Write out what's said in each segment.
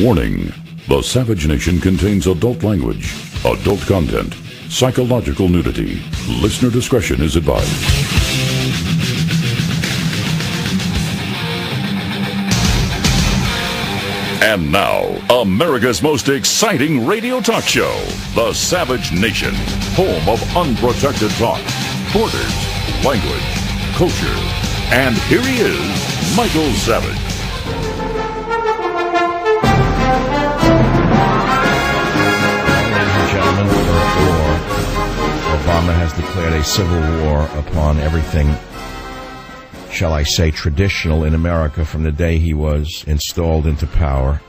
Warning: the Savage Nation contains adult language, adult content, psychological nudity. Listener discretion is advised. And now, America's most exciting radio talk show, The Savage Nation, home of unprotected talk, borders, language, culture. And here he is, Michael Savage. Ladies and gentlemen, war. Obama has declared a civil war upon everything, shall I say, traditional in America from the day he was installed into power.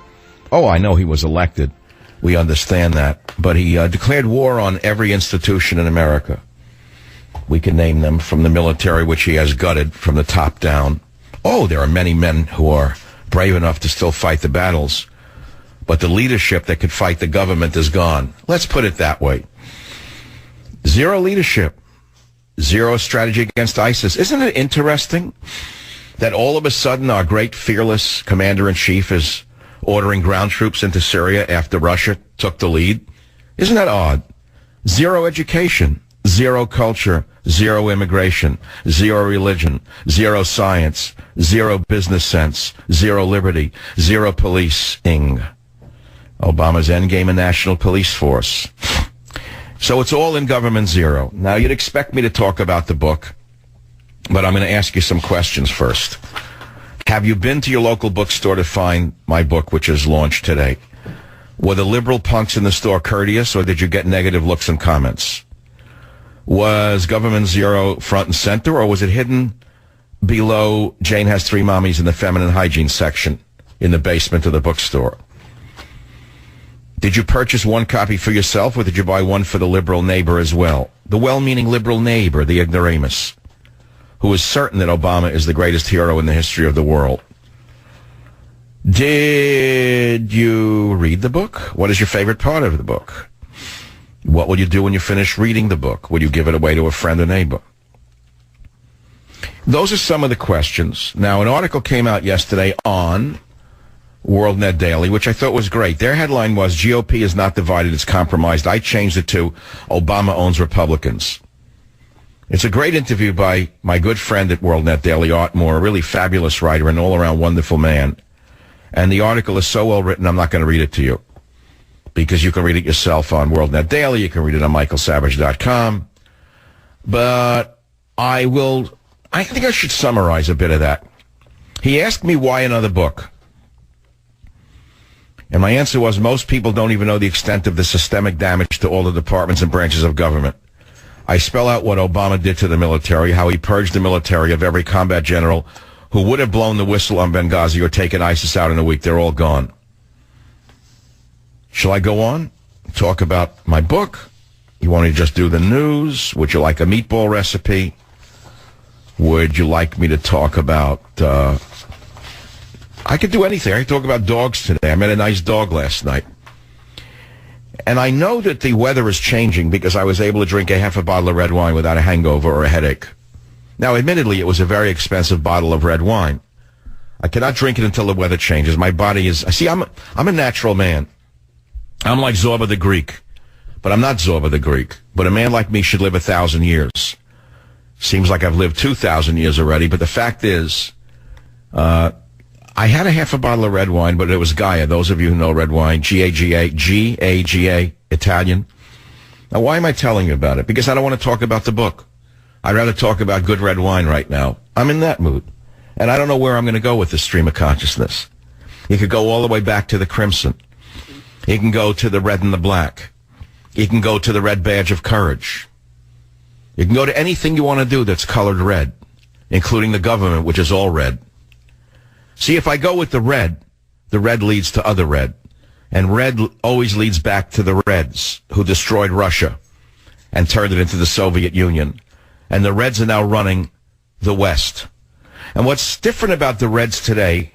Oh, I know he was elected. We understand that. But he declared war on every institution in America. We can name them, from the military, which he has gutted from the top down. Oh, there are many men who are brave enough to still fight the battles. But the leadership that could fight the government is gone. Let's put it that way. Zero leadership. Zero strategy against ISIS. Isn't it interesting that all of a sudden our great fearless commander-in-chief is ordering ground troops into Syria after Russia took the lead? Isn't that odd? Zero education, zero culture, zero immigration, zero religion, zero science, zero business sense, zero liberty, zero policing. Obama's endgame, a national police force. So it's all in government zero. Now, you'd expect me to talk about the book, but I'm going to ask you some questions first. Have you been to your local bookstore to find my book, which is launched today? Were the liberal punks in the store courteous, or did you get negative looks and comments? Was government zero front and center, or was it hidden below Jane Has Three Mommies in the feminine hygiene section in the basement of the bookstore? Did you purchase one copy for yourself, or did you buy one for the liberal neighbor as well? The well-meaning liberal neighbor, the ignoramus, who is certain that Obama is the greatest hero in the history of the world. Did you read the book? What is your favorite part of the book? What will you do when you finish reading the book? Will you give it away to a friend or neighbor? Those are some of the questions. Now, an article came out yesterday on WorldNet Daily, which I thought was great. Their headline was, GOP is not divided, it's compromised. I changed it to, Obama owns Republicans. It's a great interview by my good friend at WorldNet Daily, Art Moore, a really fabulous writer and all-around wonderful man. And the article is so well written, I'm not going to read it to you, because you can read it yourself on WorldNet Daily. You can read it on michaelsavage.com. But I think I should summarize a bit of that. He asked me why another book. And my answer was, most people don't even know the extent of the systemic damage to all the departments and branches of government. I spell out what Obama did to the military, how he purged the military of every combat general who would have blown the whistle on Benghazi or taken ISIS out in a week. They're all gone. Shall I go on? Talk about my book? You want me to just do the news? Would you like a meatball recipe? Would you like me to talk about... I could do anything. I could talk about dogs today. I met a nice dog last night. And I know that the weather is changing because I was able to drink a half a bottle of red wine without a hangover or a headache. Now, admittedly, it was a very expensive bottle of red wine. I cannot drink it until the weather changes. My body is... See, I'm a natural man. I'm like Zorba the Greek. But I'm not Zorba the Greek. But a man like me should live 1,000 years. Seems like I've lived 2,000 years already. But the fact is... I had a half a bottle of red wine, but it was Gaia. Those of you who know red wine, G-A-G-A, Italian. Now, why am I telling you about it? Because I don't want to talk about the book. I'd rather talk about good red wine right now. I'm in that mood. And I don't know where I'm going to go with this stream of consciousness. You could go all the way back to the crimson. You can go to the red and the black. You can go to the red badge of courage. You can go to anything you want to do that's colored red, including the government, which is all red. See, if I go with the red leads to other red. And red always leads back to the Reds, who destroyed Russia and turned it into the Soviet Union. And the Reds are now running the West. And what's different about the Reds today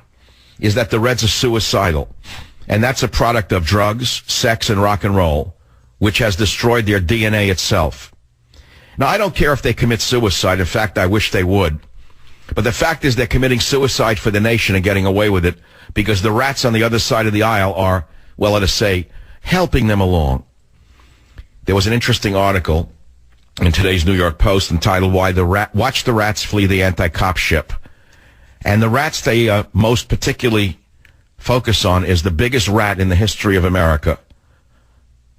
is that the Reds are suicidal. And that's a product of drugs, sex, and rock and roll, which has destroyed their DNA itself. Now, I don't care if they commit suicide. In fact, I wish they would. But the fact is they're committing suicide for the nation and getting away with it because the rats on the other side of the aisle are, well, let us say, helping them along. There was an interesting article in today's New York Post entitled Watch the Rats Flee the Anti-Cop Ship. And the rats they most particularly focus on is the biggest rat in the history of America,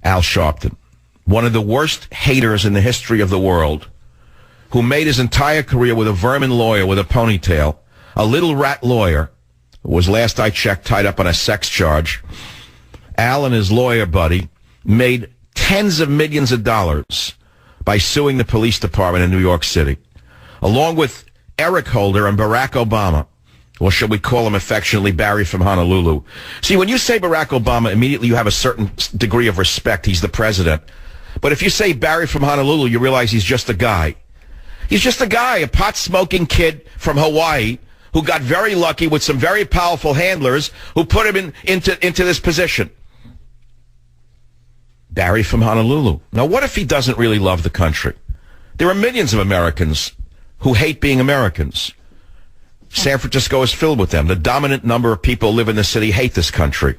Al Sharpton, one of the worst haters in the history of the world, who made his entire career with a vermin lawyer with a ponytail, a little rat lawyer, who was, last I checked, tied up on a sex charge. Al and his lawyer buddy made tens of millions of dollars by suing the police department in New York City, along with Eric Holder and Barack Obama. Or should we call him affectionately Barry from Honolulu? See, when you say Barack Obama, immediately you have a certain degree of respect. He's the president. But if you say Barry from Honolulu, you realize he's just a guy. He's just a guy, a pot-smoking kid from Hawaii who got very lucky with some very powerful handlers who put him into this position. Barry from Honolulu. Now, what if he doesn't really love the country? There are millions of Americans who hate being Americans. San Francisco is filled with them. The dominant number of people who live in the city hate this country.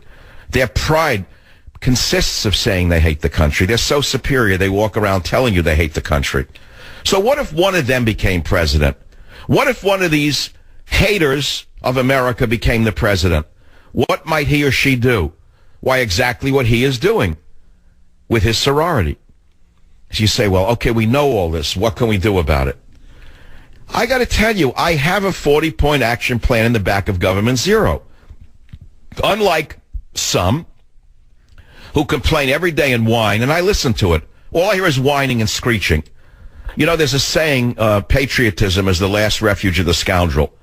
Their pride consists of saying they hate the country. They're so superior, they walk around telling you they hate the country. So what if one of them became president? What if one of these haters of America became the president? What might he or she do? Why, exactly what he is doing with his sorority. So you say, well, okay, we know all this. What can we do about it? I got to tell you, I have a 40-point action plan in the back of Government Zero. Unlike some who complain every day and whine, and I listen to it, all I hear is whining and screeching. You know, there's a saying, patriotism is the last refuge of the scoundrel.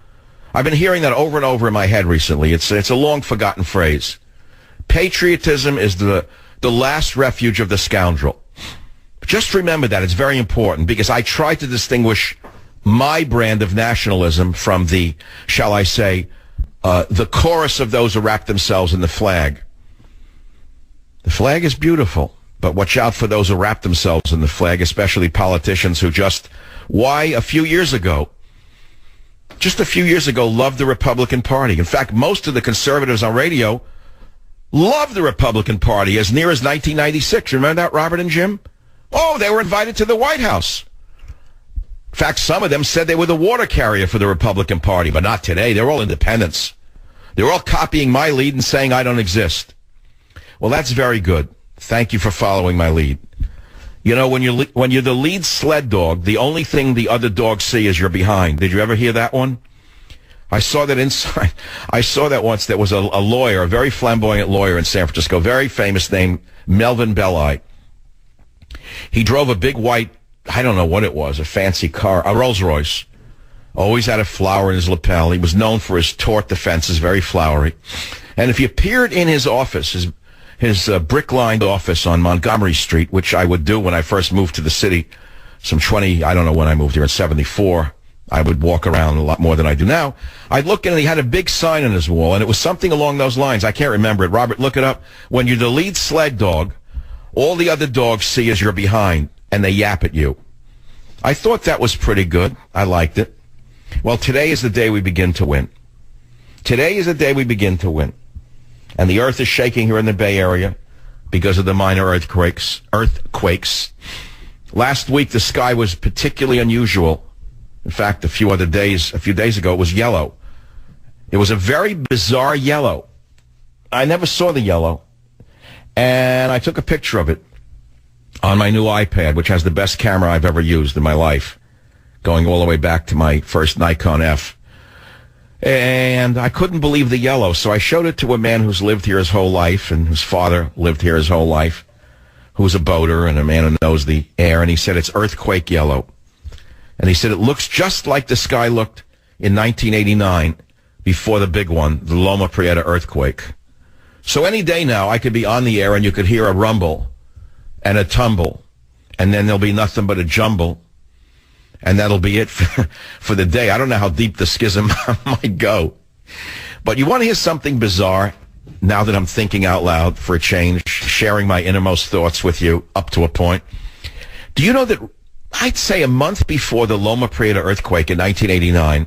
I've been hearing that over and over in my head recently. It's a long-forgotten phrase. Patriotism is the last refuge of the scoundrel. Just remember that. It's very important because I try to distinguish my brand of nationalism from the, shall I say, the chorus of those who wrap themselves in the flag. The flag is beautiful, but watch out for those who wrap themselves in the flag, especially politicians who just a few years ago, loved the Republican Party. In fact, most of the conservatives on radio loved the Republican Party as near as 1996. Remember that, Robert and Jim? Oh, they were invited to the White House. In fact, some of them said they were the water carrier for the Republican Party, but not today. They're all independents. They're all copying my lead and saying I don't exist. Well, that's very good. Thank you for following my lead. You know, when you're the lead sled dog, the only thing the other dogs see is you're behind. Did you ever hear that one? I saw that once. There was a lawyer, a very flamboyant lawyer in San Francisco, very famous, named Melvin Belli. He drove a big white, I don't know what it was, a fancy car, a Rolls Royce. Always had a flower in his lapel. He was known for his tort defenses, very flowery. And if you appeared in his office, his brick-lined office on Montgomery Street, which I would do when I first moved to the city, I don't know when I moved here, in 74. I would walk around a lot more than I do now. I'd look in and he had a big sign on his wall, and it was something along those lines. I can't remember it. Robert, look it up. When you're the lead sled dog, all the other dogs see is you're behind, and they yap at you. I thought that was pretty good. I liked it. Well, today is the day we begin to win. Today is the day we begin to win. And the earth is shaking here in the Bay Area because of the minor earthquakes. Last week, the sky was particularly unusual. In fact, a few days ago, it was yellow. It was a very bizarre yellow. I never saw the yellow. And I took a picture of it on my new iPad, which has the best camera I've ever used in my life, going all the way back to my first Nikon F. And I couldn't believe the yellow, so I showed it to a man who's lived here his whole life, and whose father lived here his whole life, who's a boater and a man who knows the air, and he said it's earthquake yellow. And he said it looks just like the sky looked in 1989 before the big one, the Loma Prieta earthquake. So any day now, I could be on the air and you could hear a rumble and a tumble, and then there'll be nothing but a jumble, and that'll be it for the day. I don't know how deep the schism might go. But you want to hear something bizarre, now that I'm thinking out loud for a change, sharing my innermost thoughts with you up to a point. Do you know that I'd say a month before the Loma Prieta earthquake in 1989,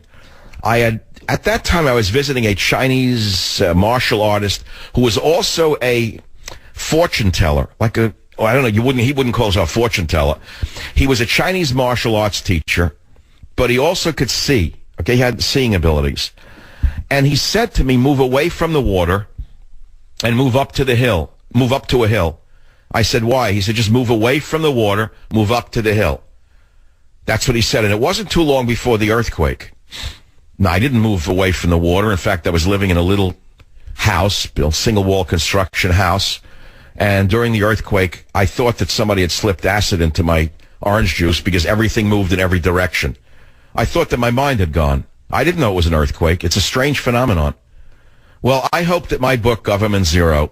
At that time, I was visiting a Chinese martial artist who was also a fortune teller, I don't know, he wouldn't call himself a fortune teller. He was a Chinese martial arts teacher, but he also could see. Okay, he had seeing abilities. And he said to me, move away from the water and move up to a hill. I said, why? He said, just move away from the water, move up to the hill. That's what he said. And it wasn't too long before the earthquake. No, I didn't move away from the water. In fact, I was living in a little house, built single-wall construction house. And during the earthquake, I thought that somebody had slipped acid into my orange juice because everything moved in every direction. I thought that my mind had gone. I didn't know it was an earthquake. It's a strange phenomenon. Well, I hope that my book, Government Zero,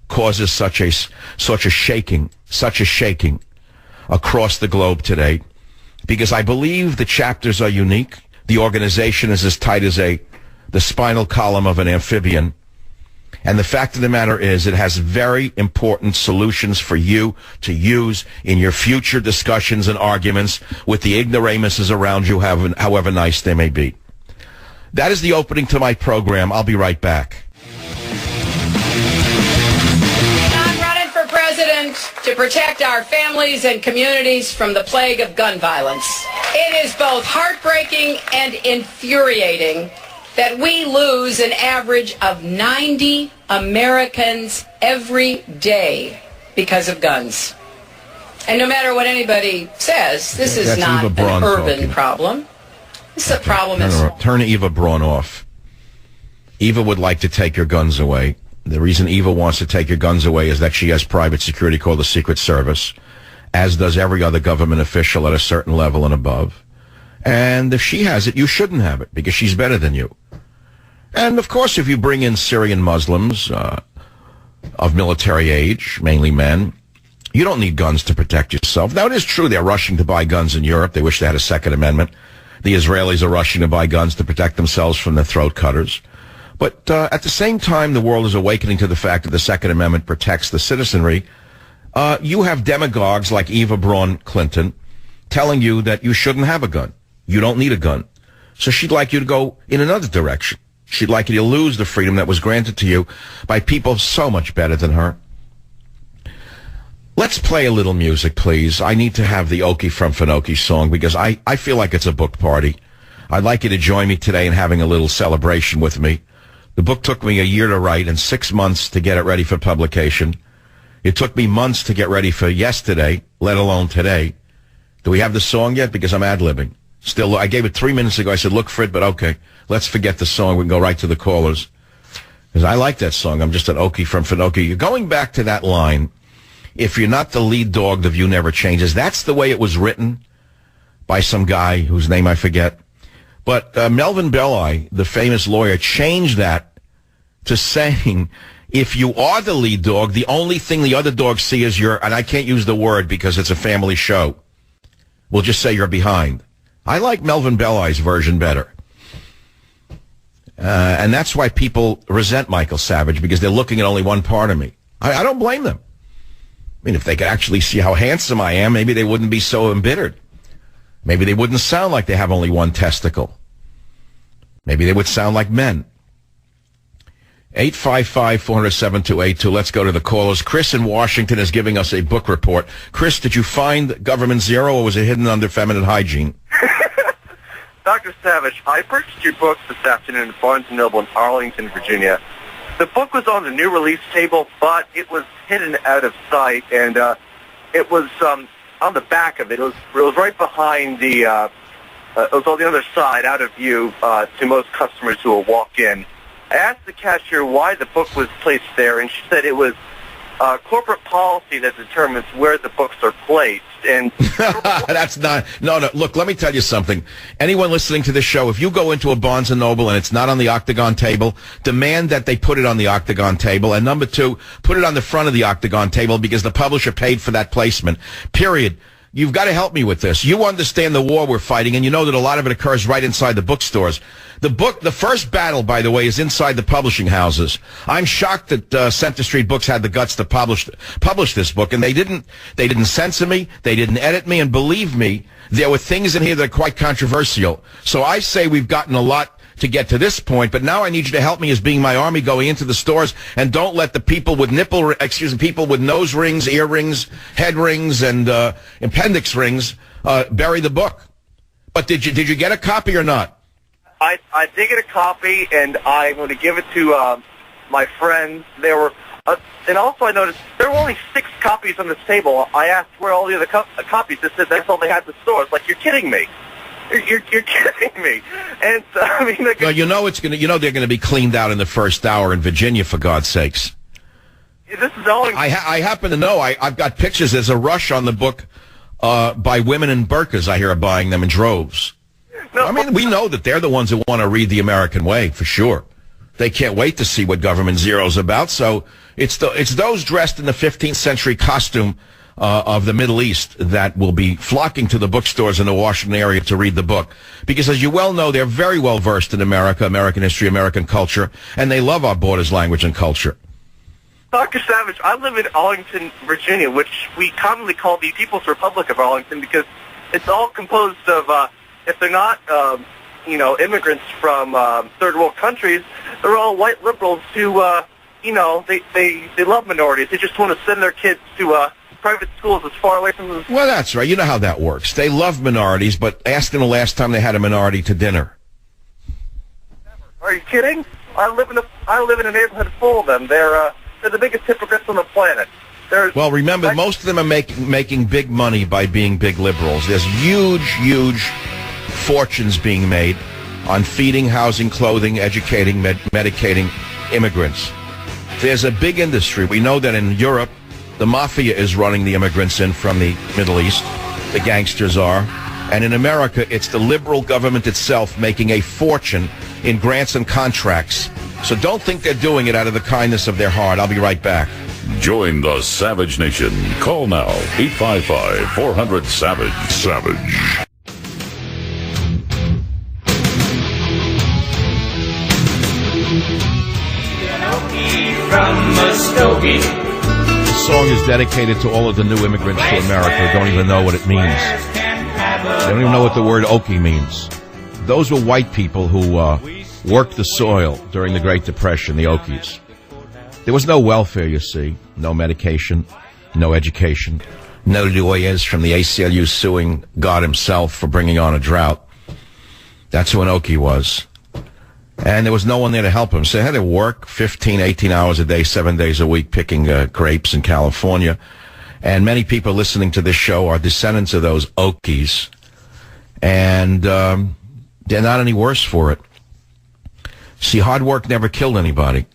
causes such a shaking across the globe today, because I believe the chapters are unique. The organization is as tight as the spinal column of an amphibian. And the fact of the matter is, it has very important solutions for you to use in your future discussions and arguments with the ignoramuses around you, however nice they may be. That is the opening to my program. I'll be right back. I'm running for president to protect our families and communities from the plague of gun violence. It is both heartbreaking and infuriating that we lose an average of 90 Americans every day because of guns. And no matter what anybody says, this is not an urban problem. This is a problem. Turn Eva Braun off. Eva would like to take your guns away. The reason Eva wants to take your guns away is that she has private security called the Secret Service, as does every other government official at a certain level and above. And if she has it, you shouldn't have it, because she's better than you. And, of course, if you bring in Syrian Muslims of military age, mainly men, you don't need guns to protect yourself. Now, it is true they're rushing to buy guns in Europe. They wish they had a Second Amendment. The Israelis are rushing to buy guns to protect themselves from the throat cutters. But at the same time, the world is awakening to the fact that the Second Amendment protects the citizenry. You have demagogues like Eva Braun Clinton telling you that you shouldn't have a gun. You don't need a gun. So she'd like you to go in another direction. She'd like you to lose the freedom that was granted to you by people so much better than her. Let's play a little music, please. I need to have the Okie from Finoki song because I feel like it's a book party. I'd like you to join me today in having a little celebration with me. The book took me a year to write and 6 months to get it ready for publication. It took me months to get ready for yesterday, let alone today. Do we have the song yet? Because I'm ad-libbing. Still, I gave it 3 minutes ago. I said, look for it, but okay. Let's forget the song. We can go right to the callers. Because I like that song. I'm just an Okie from Finoki. You're going back to that line, if you're not the lead dog, the view never changes. That's the way it was written by some guy whose name I forget. But Melvin Belli, the famous lawyer, changed that to saying, if you are the lead dog, the only thing the other dogs see is and I can't use the word because it's a family show. We'll just say you're behind. I like Melvin Belli's version better. And that's why people resent Michael Savage, because they're looking at only one part of me. I don't blame them. I mean, if they could actually see how handsome I am, maybe they wouldn't be so embittered. Maybe they wouldn't sound like they have only one testicle. Maybe they would sound like men. 855-400-7282. Let's go to the callers. Chris in Washington is giving us a book report. Chris, did you find Government Zero, or was it hidden under feminine hygiene? Dr. Savage, I purchased your book this afternoon at Barnes & Noble in Arlington, Virginia. The book was on the new release table, but it was hidden out of sight, and it was on the back of it. It was right behind the, it was on the other side, out of view to most customers who will walk in. I asked the cashier why the book was placed there, and she said it was corporate policy that determines where the books are placed. And that's not, no, look, let me tell you something. Anyone listening to this show, if you go into a Barnes & Noble and it's not on the octagon table, demand that they put it on the octagon table. And number two, put it on the front of the octagon table because the publisher paid for that placement. Period. You've got to help me with this. You understand the war we're fighting, and you know that a lot of it occurs right inside the bookstores. The first battle, by the way, is inside the publishing houses. I'm shocked that Center Street Books had the guts to publish this book, and they didn't censor me, they didn't edit me, and believe me, there were things in here that are quite controversial. So I say we've gotten a lot to get to this point, but now I need you to help me as being my army going into the stores, and don't let the people with people with nose rings, ear rings, head rings, and appendix rings bury the book. But did you get a copy or not? I did get a copy, and I'm going to give it to my friends. There were, and also I noticed there were only 6 copies on this table. I asked where all the other copies. They said that's all they had in the stores. Like, you're kidding me. You're kidding me. And I mean, well, they're going to be cleaned out in the first hour in Virginia, for God's sakes. This is all. I happen to know. I've got pictures. There's a rush on the book by women in burqas. I hear are buying them in droves. No, I mean, we know that they're the ones that want to read the American way for sure. They can't wait to see what Government Zero's about. So it's those dressed in the 15th century costume of the Middle East that will be flocking to the bookstores in the Washington area to read the book. Because as you well know, they're very well versed in America, American history, American culture, and they love our borders, language, and culture. Dr. Savage, I live in Arlington, Virginia, which we commonly call the People's Republic of Arlington because it's all composed of, if they're not, immigrants from third world countries, they're all white liberals who, they love minorities. They just want to send their kids to private schools as far away from them. Well, that's right. You know how that works. They love minorities, but ask them the last time they had a minority to dinner. Are you kidding? I live in a neighborhood full of them. They're the biggest hypocrites on the planet. Well, remember, most of them are making big money by being big liberals. There's huge fortunes being made on feeding, housing, clothing, educating, medicating immigrants. There's a big industry. We know that in Europe, the mafia is running the immigrants in from the Middle East. The gangsters are. And in America, it's the liberal government itself making a fortune in grants and contracts. So don't think they're doing it out of the kindness of their heart. I'll be right back. Join the Savage Nation. Call now, 855-400-SAVAGE. Savage. From Muskogee. This song is dedicated to all of the new immigrants to America who don't even know what it means. They don't even know what the word Okie means. Those were white people who worked the soil during the Great Depression, the Okies. There was no welfare, you see, no medication, no education. No lawyers from the ACLU suing God himself for bringing on a drought. That's who an Okie was. And there was no one there to help him. So they had to work 15, 18 hours a day, 7 days a week, picking grapes in California. And many people listening to this show are descendants of those Okies. And they're not any worse for it. See, hard work never killed anybody.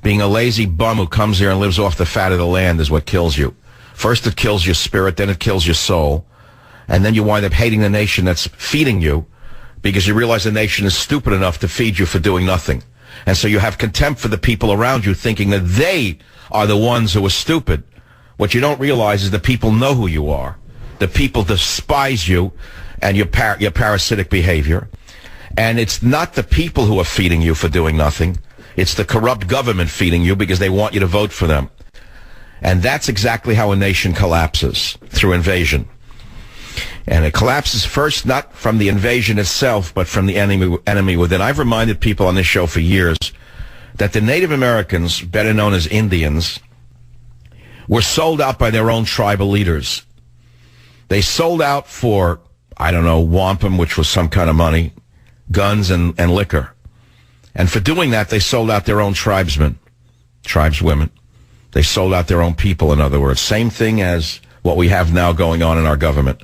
Being a lazy bum who comes here and lives off the fat of the land is what kills you. First it kills your spirit, then it kills your soul. And then you wind up hating the nation that's feeding you, because you realize the nation is stupid enough to feed you for doing nothing. And so you have contempt for the people around you, thinking that they are the ones who are stupid. What you don't realize is the people know who you are. The people despise you and your parasitic behavior. And it's not the people who are feeding you for doing nothing. It's the corrupt government feeding you because they want you to vote for them. And that's exactly how a nation collapses, through invasion. And it collapses first not from the invasion itself, but from the enemy within. I've reminded people on this show for years that the Native Americans, better known as Indians, were sold out by their own tribal leaders. They sold out for, wampum, which was some kind of money, guns and liquor. And for doing that, they sold out their own tribesmen, tribeswomen. They sold out their own people, in other words. Same thing as what we have now going on in our government.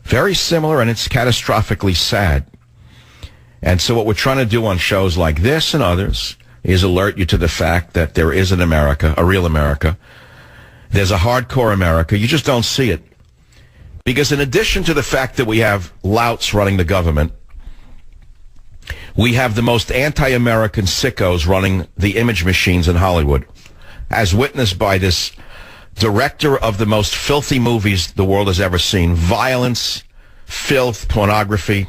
Very similar, and it's catastrophically sad. And so what we're trying to do on shows like this and others is alert you to the fact that there is an America, a real America. There's a hardcore America. You just don't see it. Because in addition to the fact that we have louts running the government, we have the most anti-American sickos running the image machines in Hollywood, as witnessed by this director of the most filthy movies the world has ever seen. Violence, filth, pornography,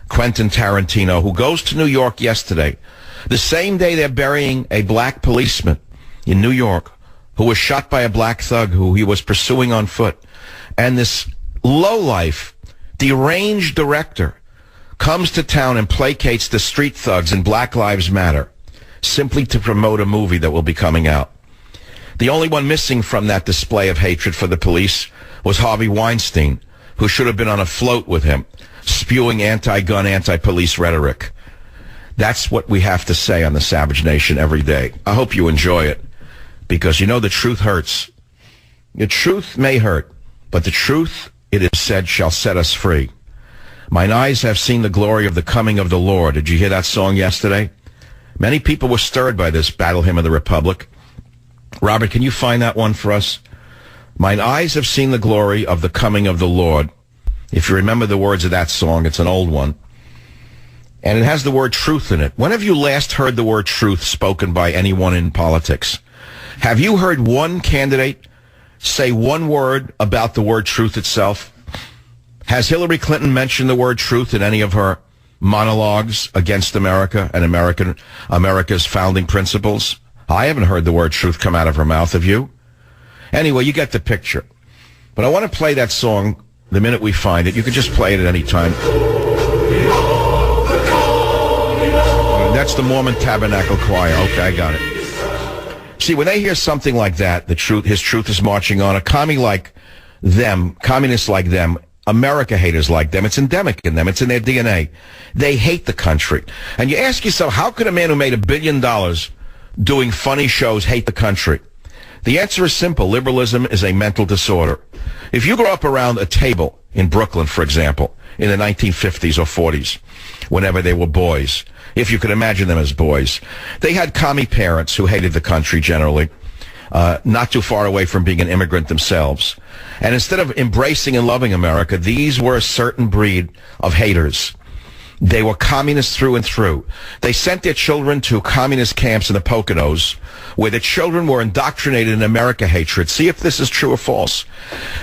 Quentin Tarantino, who goes to New York yesterday, the same day they're burying a black policeman in New York who was shot by a black thug who he was pursuing on foot. And this lowlife, deranged director comes to town and placates the street thugs in Black Lives Matter simply to promote a movie that will be coming out. The only one missing from that display of hatred for the police was Harvey Weinstein, who should have been on a float with him, spewing anti-gun, anti-police rhetoric. That's what we have to say on the Savage Nation every day. I hope you enjoy it, because you know the truth hurts. The truth may hurt, but the truth, it is said, shall set us free. Mine eyes have seen the glory of the coming of the Lord. Did you hear that song yesterday? Many people were stirred by this battle hymn of the Republic. Robert, can you find that one for us? Mine eyes have seen the glory of the coming of the Lord. If you remember the words of that song, it's an old one. And it has the word truth in it. When have you last heard the word truth spoken by anyone in politics? Have you heard one candidate say one word about the word truth itself? Has Hillary Clinton mentioned the word truth in any of her monologues against America and America's founding principles? I haven't heard the word truth come out of her mouth. Have you? Anyway, you get the picture. But I want to play that song the minute we find it. You can just play it at any time. That's the Mormon Tabernacle Choir. Okay, I got it. See, when they hear something like that, his truth is marching on, a commie like them, communists like them, America haters like them, it's endemic in them, it's in their DNA. They hate the country. And you ask yourself, how could a man who made $1 billion doing funny shows hate the country? The answer is simple. Liberalism is a mental disorder. If you grew up around a table in Brooklyn, for example, in the 1950s or 40s, whenever they were boys, if you could imagine them as boys, they had commie parents who hated the country generally, not too far away from being an immigrant themselves. And instead of embracing and loving America, these were a certain breed of haters. They were communists through and through. They sent their children to communist camps in the Poconos, where the children were indoctrinated in America hatred. See if this is true or false.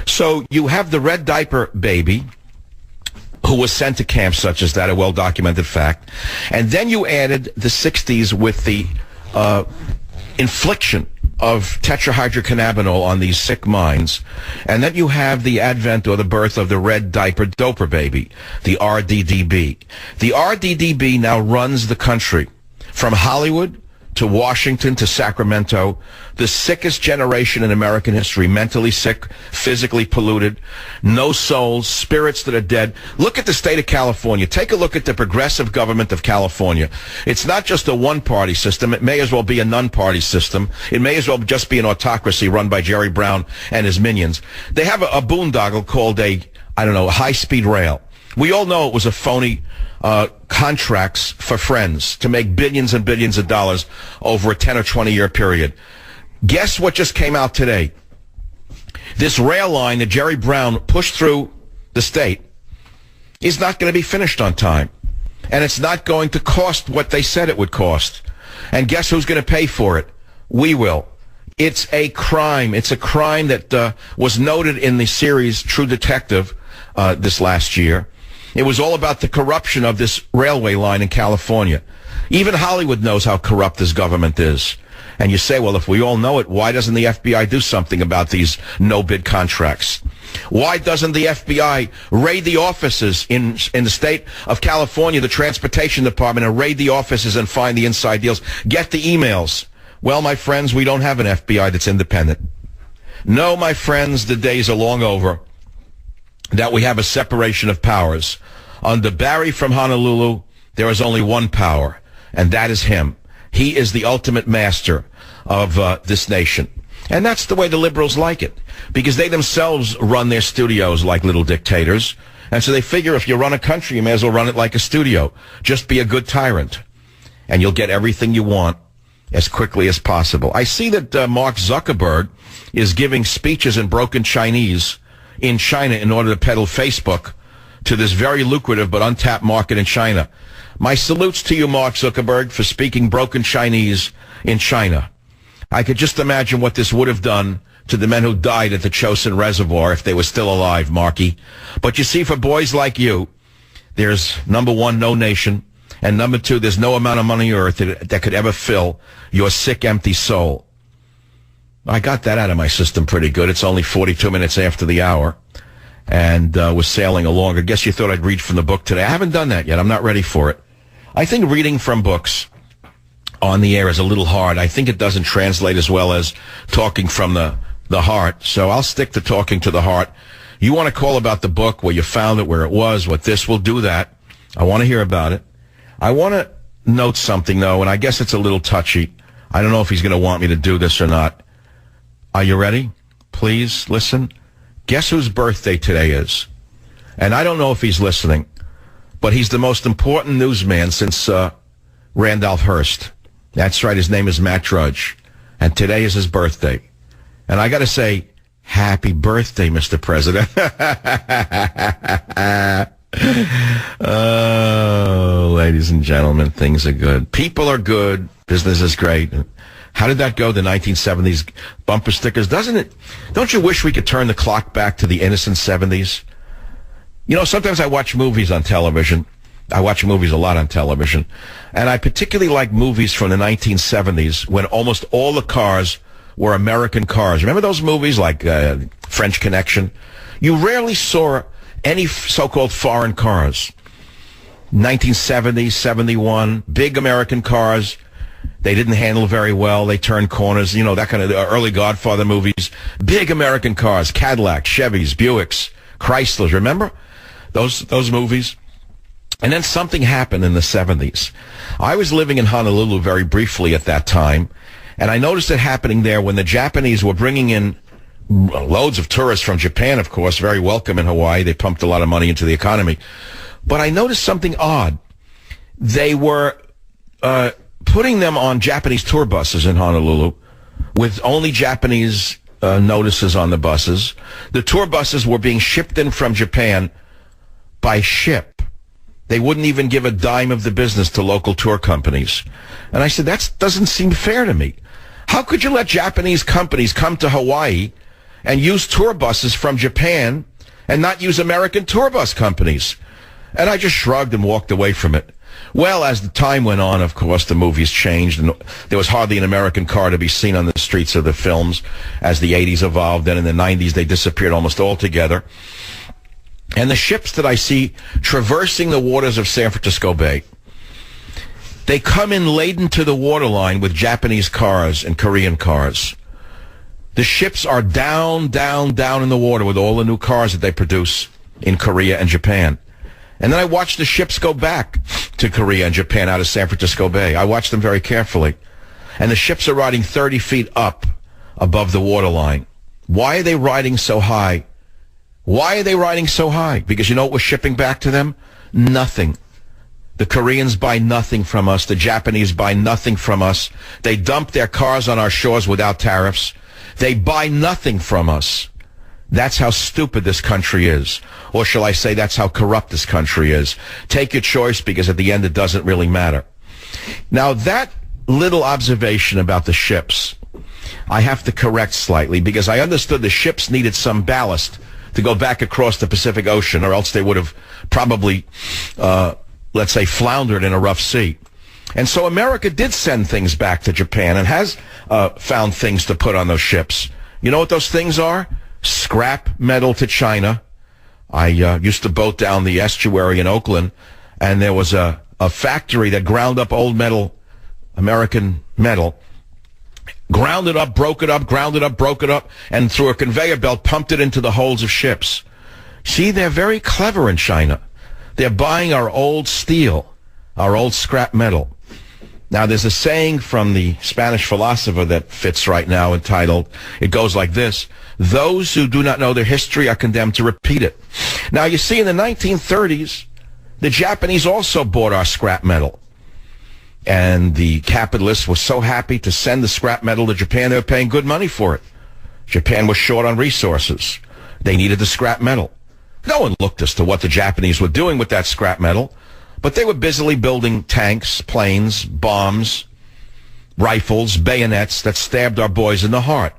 So you have the red diaper baby who was sent to camps such as that, a well-documented fact. And then you added the 60s with the infliction of tetrahydrocannabinol on these sick minds. And then you have the advent or the birth of the red diaper doper baby, the RDDB. The RDDB now runs the country from Hollywood to Washington to Sacramento, the sickest generation in American history, mentally sick, physically polluted, no souls, spirits that are dead. Look at the state of California. Take a look at the progressive government of California. It's not just a one-party system. It may as well be a none-party system. It may as well just be an autocracy run by Jerry Brown and his minions. They have a boondoggle called a high-speed rail. We all know it was a phony contracts for friends to make billions and billions of dollars over a 10 or 20-year period. Guess what just came out today? This rail line that Jerry Brown pushed through the state is not going to be finished on time. And it's not going to cost what they said it would cost. And guess who's going to pay for it? We will. It's a crime. It's a crime that was noted in the series True Detective this last year. It was all about the corruption of this railway line in California. Even Hollywood knows how corrupt this government is. And you say, well, if we all know it, why doesn't the FBI do something about these no-bid contracts? Why doesn't the FBI raid the offices in the state of California, the transportation department, and raid the offices and find the inside deals? Get the emails. Well, my friends, we don't have an FBI that's independent. No, my friends, the days are long over that we have a separation of powers. Under Barry from Honolulu, there is only one power, and that is him. He is the ultimate master of this nation. And that's the way the liberals like it, because they themselves run their studios like little dictators. And so they figure if you run a country, you may as well run it like a studio. Just be a good tyrant, and you'll get everything you want as quickly as possible. I see that Mark Zuckerberg is giving speeches in broken Chinese in China in order to peddle Facebook to this very lucrative but untapped market in China. My salutes to you, Mark Zuckerberg, for speaking broken Chinese in China. I could just imagine what this would have done to the men who died at the Chosin Reservoir if they were still alive, Marky. But you see, for boys like you, there's, number one, no nation, and number two, there's no amount of money on earth that could ever fill your sick, empty soul. I got that out of my system pretty good. It's only 42 minutes after the hour. and was sailing along. I guess you thought I'd read from the book today. I haven't done that yet. I'm not ready for it. I think reading from books on the air is a little hard. I think it doesn't translate as well as talking from the heart. So I'll stick to talking to the heart. You want to call about the book, where you found it, where it was, what this, we'll do that. I want to hear about it. I want to note something, though, and I guess it's a little touchy. I don't know if he's going to want me to do this or not. Are you ready? Please listen. Guess whose birthday today is? And I don't know if he's listening, but he's the most important newsman since Randolph Hearst. That's right, his name is Matt Drudge, and today is his birthday. And I got to say, happy birthday, Mr. President. Oh, ladies and gentlemen, things are good. People are good. Business is great. How did that go, the 1970s bumper stickers? Don't you wish we could turn the clock back to the innocent 70s? You know, sometimes I watch movies on television. I watch movies a lot on television. And I particularly like movies from the 1970s when almost all the cars were American cars. Remember those movies like French Connection? You rarely saw any so-called foreign cars. 1970, 71, big American cars. They didn't handle very well. They turned corners. You know, that kind of early Godfather movies. Big American cars. Cadillac, Chevys, Buicks, Chryslers. Remember those movies? And then something happened in the 70s. I was living in Honolulu very briefly at that time, and I noticed it happening there when the Japanese were bringing in loads of tourists from Japan, of course, very welcome in Hawaii. They pumped a lot of money into the economy. But I noticed something odd. They were putting them on Japanese tour buses in Honolulu with only Japanese notices on the buses. The tour buses were being shipped in from Japan by ship. They wouldn't even give a dime of the business to local tour companies. And I said, that doesn't seem fair to me. How could you let Japanese companies come to Hawaii and use tour buses from Japan and not use American tour bus companies? And I just shrugged and walked away from it. Well, as the time went on, of course, the movies changed, and there was hardly an American car to be seen on the streets of the films as the 80s evolved. Then in the 90s, they disappeared almost altogether. And the ships that I see traversing the waters of San Francisco Bay, they come in laden to the waterline with Japanese cars and Korean cars. The ships are down, down, down in the water with all the new cars that they produce in Korea and Japan. And then I watch the ships go back to Korea and Japan out of San Francisco Bay. I watch them very carefully. And the ships are riding 30 feet up above the waterline. Why are they riding so high? Why are they riding so high? Because you know what we're shipping back to them? Nothing. The Koreans buy nothing from us. The Japanese buy nothing from us. They dump their cars on our shores without tariffs. They buy nothing from us. That's how stupid this country is. Or shall I say, that's how corrupt this country is. Take your choice, because at the end it doesn't really matter. Now, that little observation about the ships, I have to correct slightly, because I understood the ships needed some ballast to go back across the Pacific Ocean, or else they would have probably, let's say, floundered in a rough sea. And so America did send things back to Japan and has found things to put on those ships. You know what those things are? Scrap metal to China. I used to boat down the estuary in Oakland, and there was a factory that ground up old metal, American metal, ground it up, broke it up, ground it up, broke it up, and through a conveyor belt pumped it into the holds of ships. See, they're very clever in China. They're buying our old steel, our old scrap metal. Now, there's a saying from the Spanish philosopher that fits right now, entitled, it goes like this: those who do not know their history are condemned to repeat it. Now, you see, in the 1930s, the Japanese also bought our scrap metal. And the capitalists were so happy to send the scrap metal to Japan, they were paying good money for it. Japan was short on resources. They needed the scrap metal. No one looked as to what the Japanese were doing with that scrap metal, but they were busily building tanks, planes, bombs, rifles, bayonets that stabbed our boys in the heart.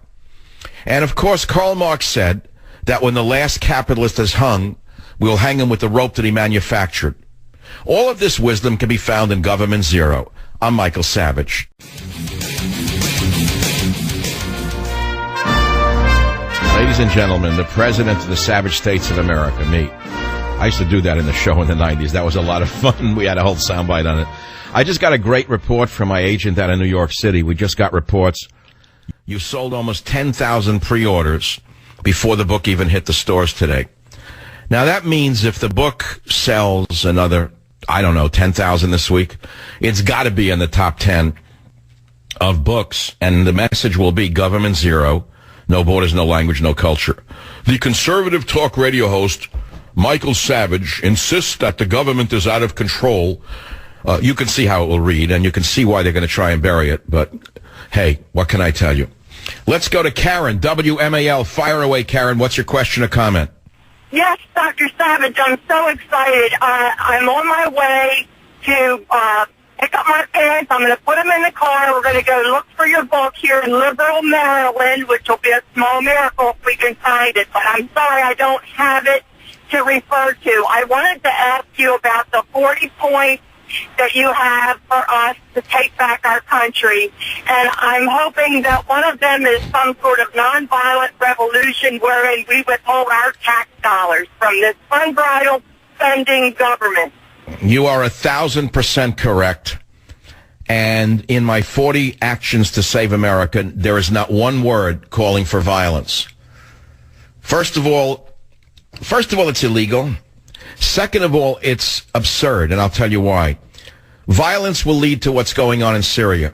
And of course, Karl Marx said that when the last capitalist is hung, we'll hang him with the rope that he manufactured. All of this wisdom can be found in Government Zero. I'm Michael Savage. Ladies and gentlemen, the President of the Savage States of America, me. I used to do that in the show in the 90s. That was a lot of fun. We had a whole soundbite on it. I just got a great report from my agent out of New York City. We just got reports. You sold almost 10,000 pre-orders before the book even hit the stores today. Now, that means if the book sells another, 10,000 this week, it's got to be in the top 10 of books. And the message will be government zero. No borders, no language, no culture. The conservative talk radio host, Michael Savage, insists that the government is out of control. You can see how it will read, and you can see why they're going to try and bury it. But, hey, what can I tell you? Let's go to Karen, WMAL. Fire away, Karen. What's your question or comment? Yes, Dr. Savage, I'm so excited. I'm on my way to pick up my parents. I'm going to put them in the car. We're going to go look for your book here in Liberal, Maryland, which will be a small miracle if we can find it. But I'm sorry I don't have it to refer to. I wanted to ask you about the 40 points that you have for us to take back our country. And I'm hoping that one of them is some sort of nonviolent revolution wherein we withhold our tax dollars from this unbridled spending government. You are 1,000% correct. And in my 40 actions to save America, there is not one word calling for violence. First of all, it's illegal. Second of all, it's absurd, and I'll tell you why. Violence will lead to what's going on in Syria.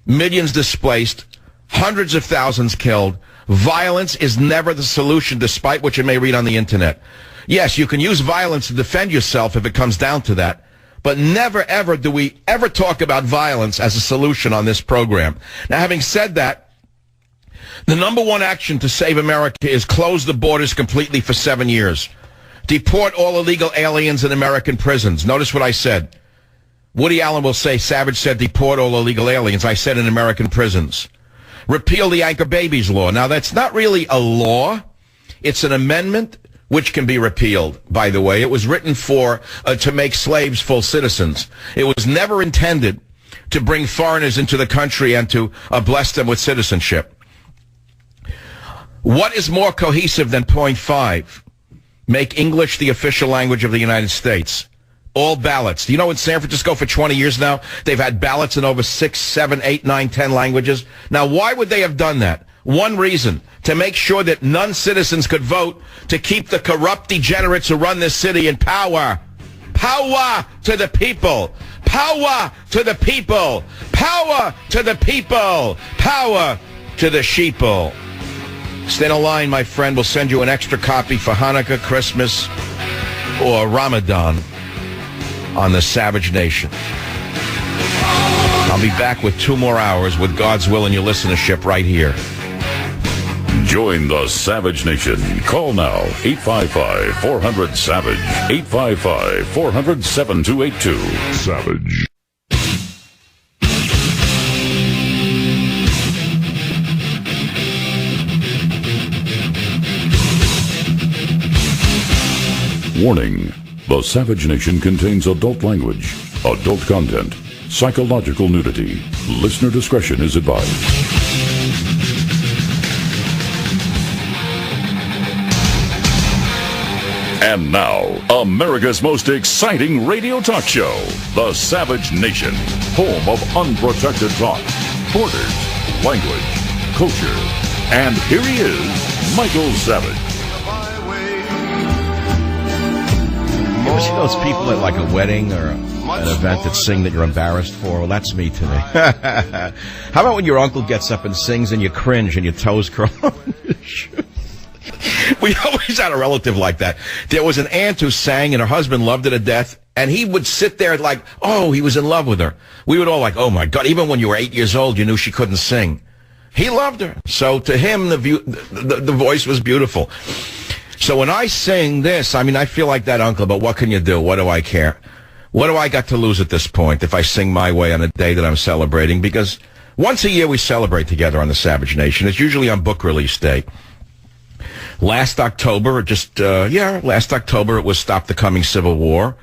Millions displaced, hundreds of thousands killed. Violence is never the solution, despite what you may read on the internet. Yes, you can use violence to defend yourself if it comes down to that. But never, ever do we ever talk about violence as a solution on this program. Now, having said that, the number one action to save America is close the borders completely for 7 years. Deport all illegal aliens in American prisons. Notice what I said. Woody Allen will say, Savage said deport all illegal aliens. I said in American prisons. Repeal the anchor babies law. Now, that's not really a law. It's an amendment which can be repealed, by the way. It was written to make slaves full citizens. It was never intended to bring foreigners into the country and to bless them with citizenship. What is more cohesive than point 5? Make English the official language of the United States. All ballots. Do you know in San Francisco for 20 years now, they've had ballots in over 6, 7, 8, 9, 10 languages? Now, why would they have done that? One reason, to make sure that non-citizens could vote to keep the corrupt degenerates who run this city in power. Power to the people. Power to the people. Power to the people. Power to the sheeple. Stay in line, my friend. We'll send you an extra copy for Hanukkah, Christmas, or Ramadan on the Savage Nation. I'll be back with 2 more hours with God's will and your listenership right here. Join the Savage Nation. Call now, 855-400-SAVAGE, 855-400-7282. Savage. Warning. The Savage Nation contains adult language, adult content, psychological nudity. Listener discretion is advised. And now, America's most exciting radio talk show, The Savage Nation, home of unprotected talk, borders, language, culture. And here he is, Michael Savage. You ever see those people at like a wedding or an event that sing that you're embarrassed for? Well, that's me today. How about when your uncle gets up and sings and you cringe and your toes curl on your shoes? We always had a relative like that. There was an aunt who sang and her husband loved her to death, and he would sit there like, oh, he was in love with her. We would all like, oh my God, even when you were 8 years old, you knew she couldn't sing. He loved her. So to him, the voice was beautiful. So when I sing this, I mean, I feel like that uncle, but what can you do? What do I care? What do I got to lose at this point if I sing my way on a day that I'm celebrating? Because once a year we celebrate together on the Savage Nation. It's usually on book release day. Last October, last October, it was Stop the Coming Civil War.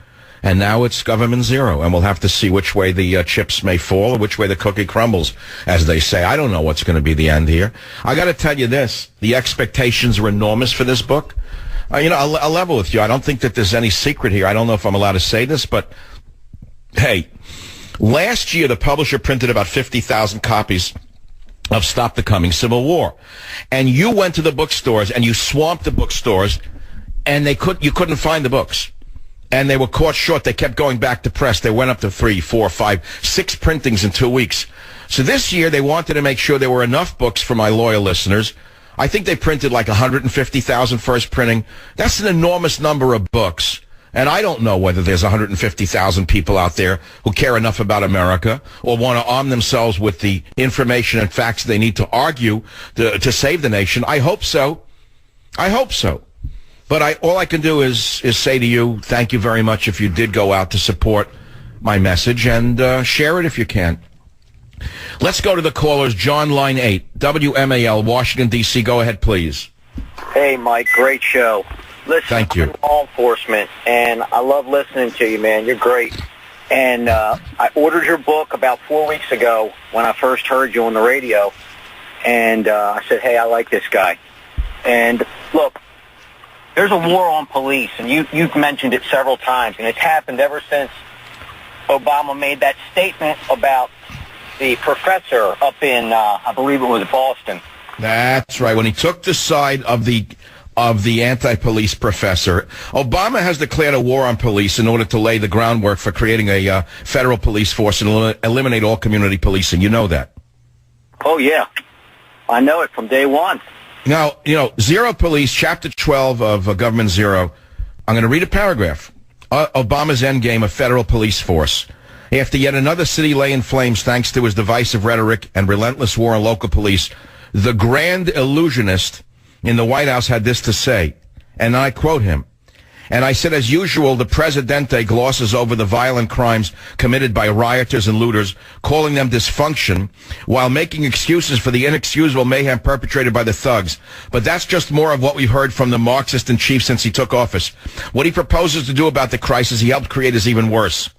And now it's government zero, and we'll have to see which way the chips may fall or which way the cookie crumbles, as they say. I don't know what's going to be the end here. I got to tell you this. The expectations are enormous for this book. I'll level with you. I don't think that there's any secret here. I don't know if I'm allowed to say this, but, hey, last year the publisher printed about 50,000 copies of Stop the Coming Civil War. And you went to the bookstores, and you swamped the bookstores, and you couldn't find the books. And they were caught short. They kept going back to press. They went up to 3, 4, 5, 6 printings in 2 weeks. So this year, they wanted to make sure there were enough books for my loyal listeners. I think they printed like 150,000 first printing. That's an enormous number of books. And I don't know whether there's 150,000 people out there who care enough about America or want to arm themselves with the information and facts they need to argue to save the nation. I hope so. I hope so. But all I can do is say to you, thank you very much if you did go out to support my message, and share it if you can. Let's go to the callers. John, line 8, WMAL, Washington, D.C. Go ahead, please. Hey, Mike, great show. Listen, thank you. I'm in law enforcement, and I love listening to you, man. You're great. And I ordered your book about 4 weeks ago when I first heard you on the radio, and I said, hey, I like this guy. And look, there's a war on police, and you've mentioned it several times, and it's happened ever since Obama made that statement about the professor up in, I believe it was Boston. That's right. When he took the side of the anti-police professor, Obama has declared a war on police in order to lay the groundwork for creating a federal police force and eliminate all community policing. You know that. Oh, yeah. I know it from day one. Now, Zero Police, Chapter 12 of Government Zero. I'm going to read a paragraph. Obama's endgame, a federal police force. After yet another city lay in flames thanks to his divisive rhetoric and relentless war on local police, the grand illusionist in the White House had this to say, and I quote him, and I said, as usual, the Presidente glosses over the violent crimes committed by rioters and looters, calling them dysfunction, while making excuses for the inexcusable mayhem perpetrated by the thugs. But that's just more of what we've heard from the Marxist in chief since he took office. What he proposes to do about the crisis he helped create is even worse.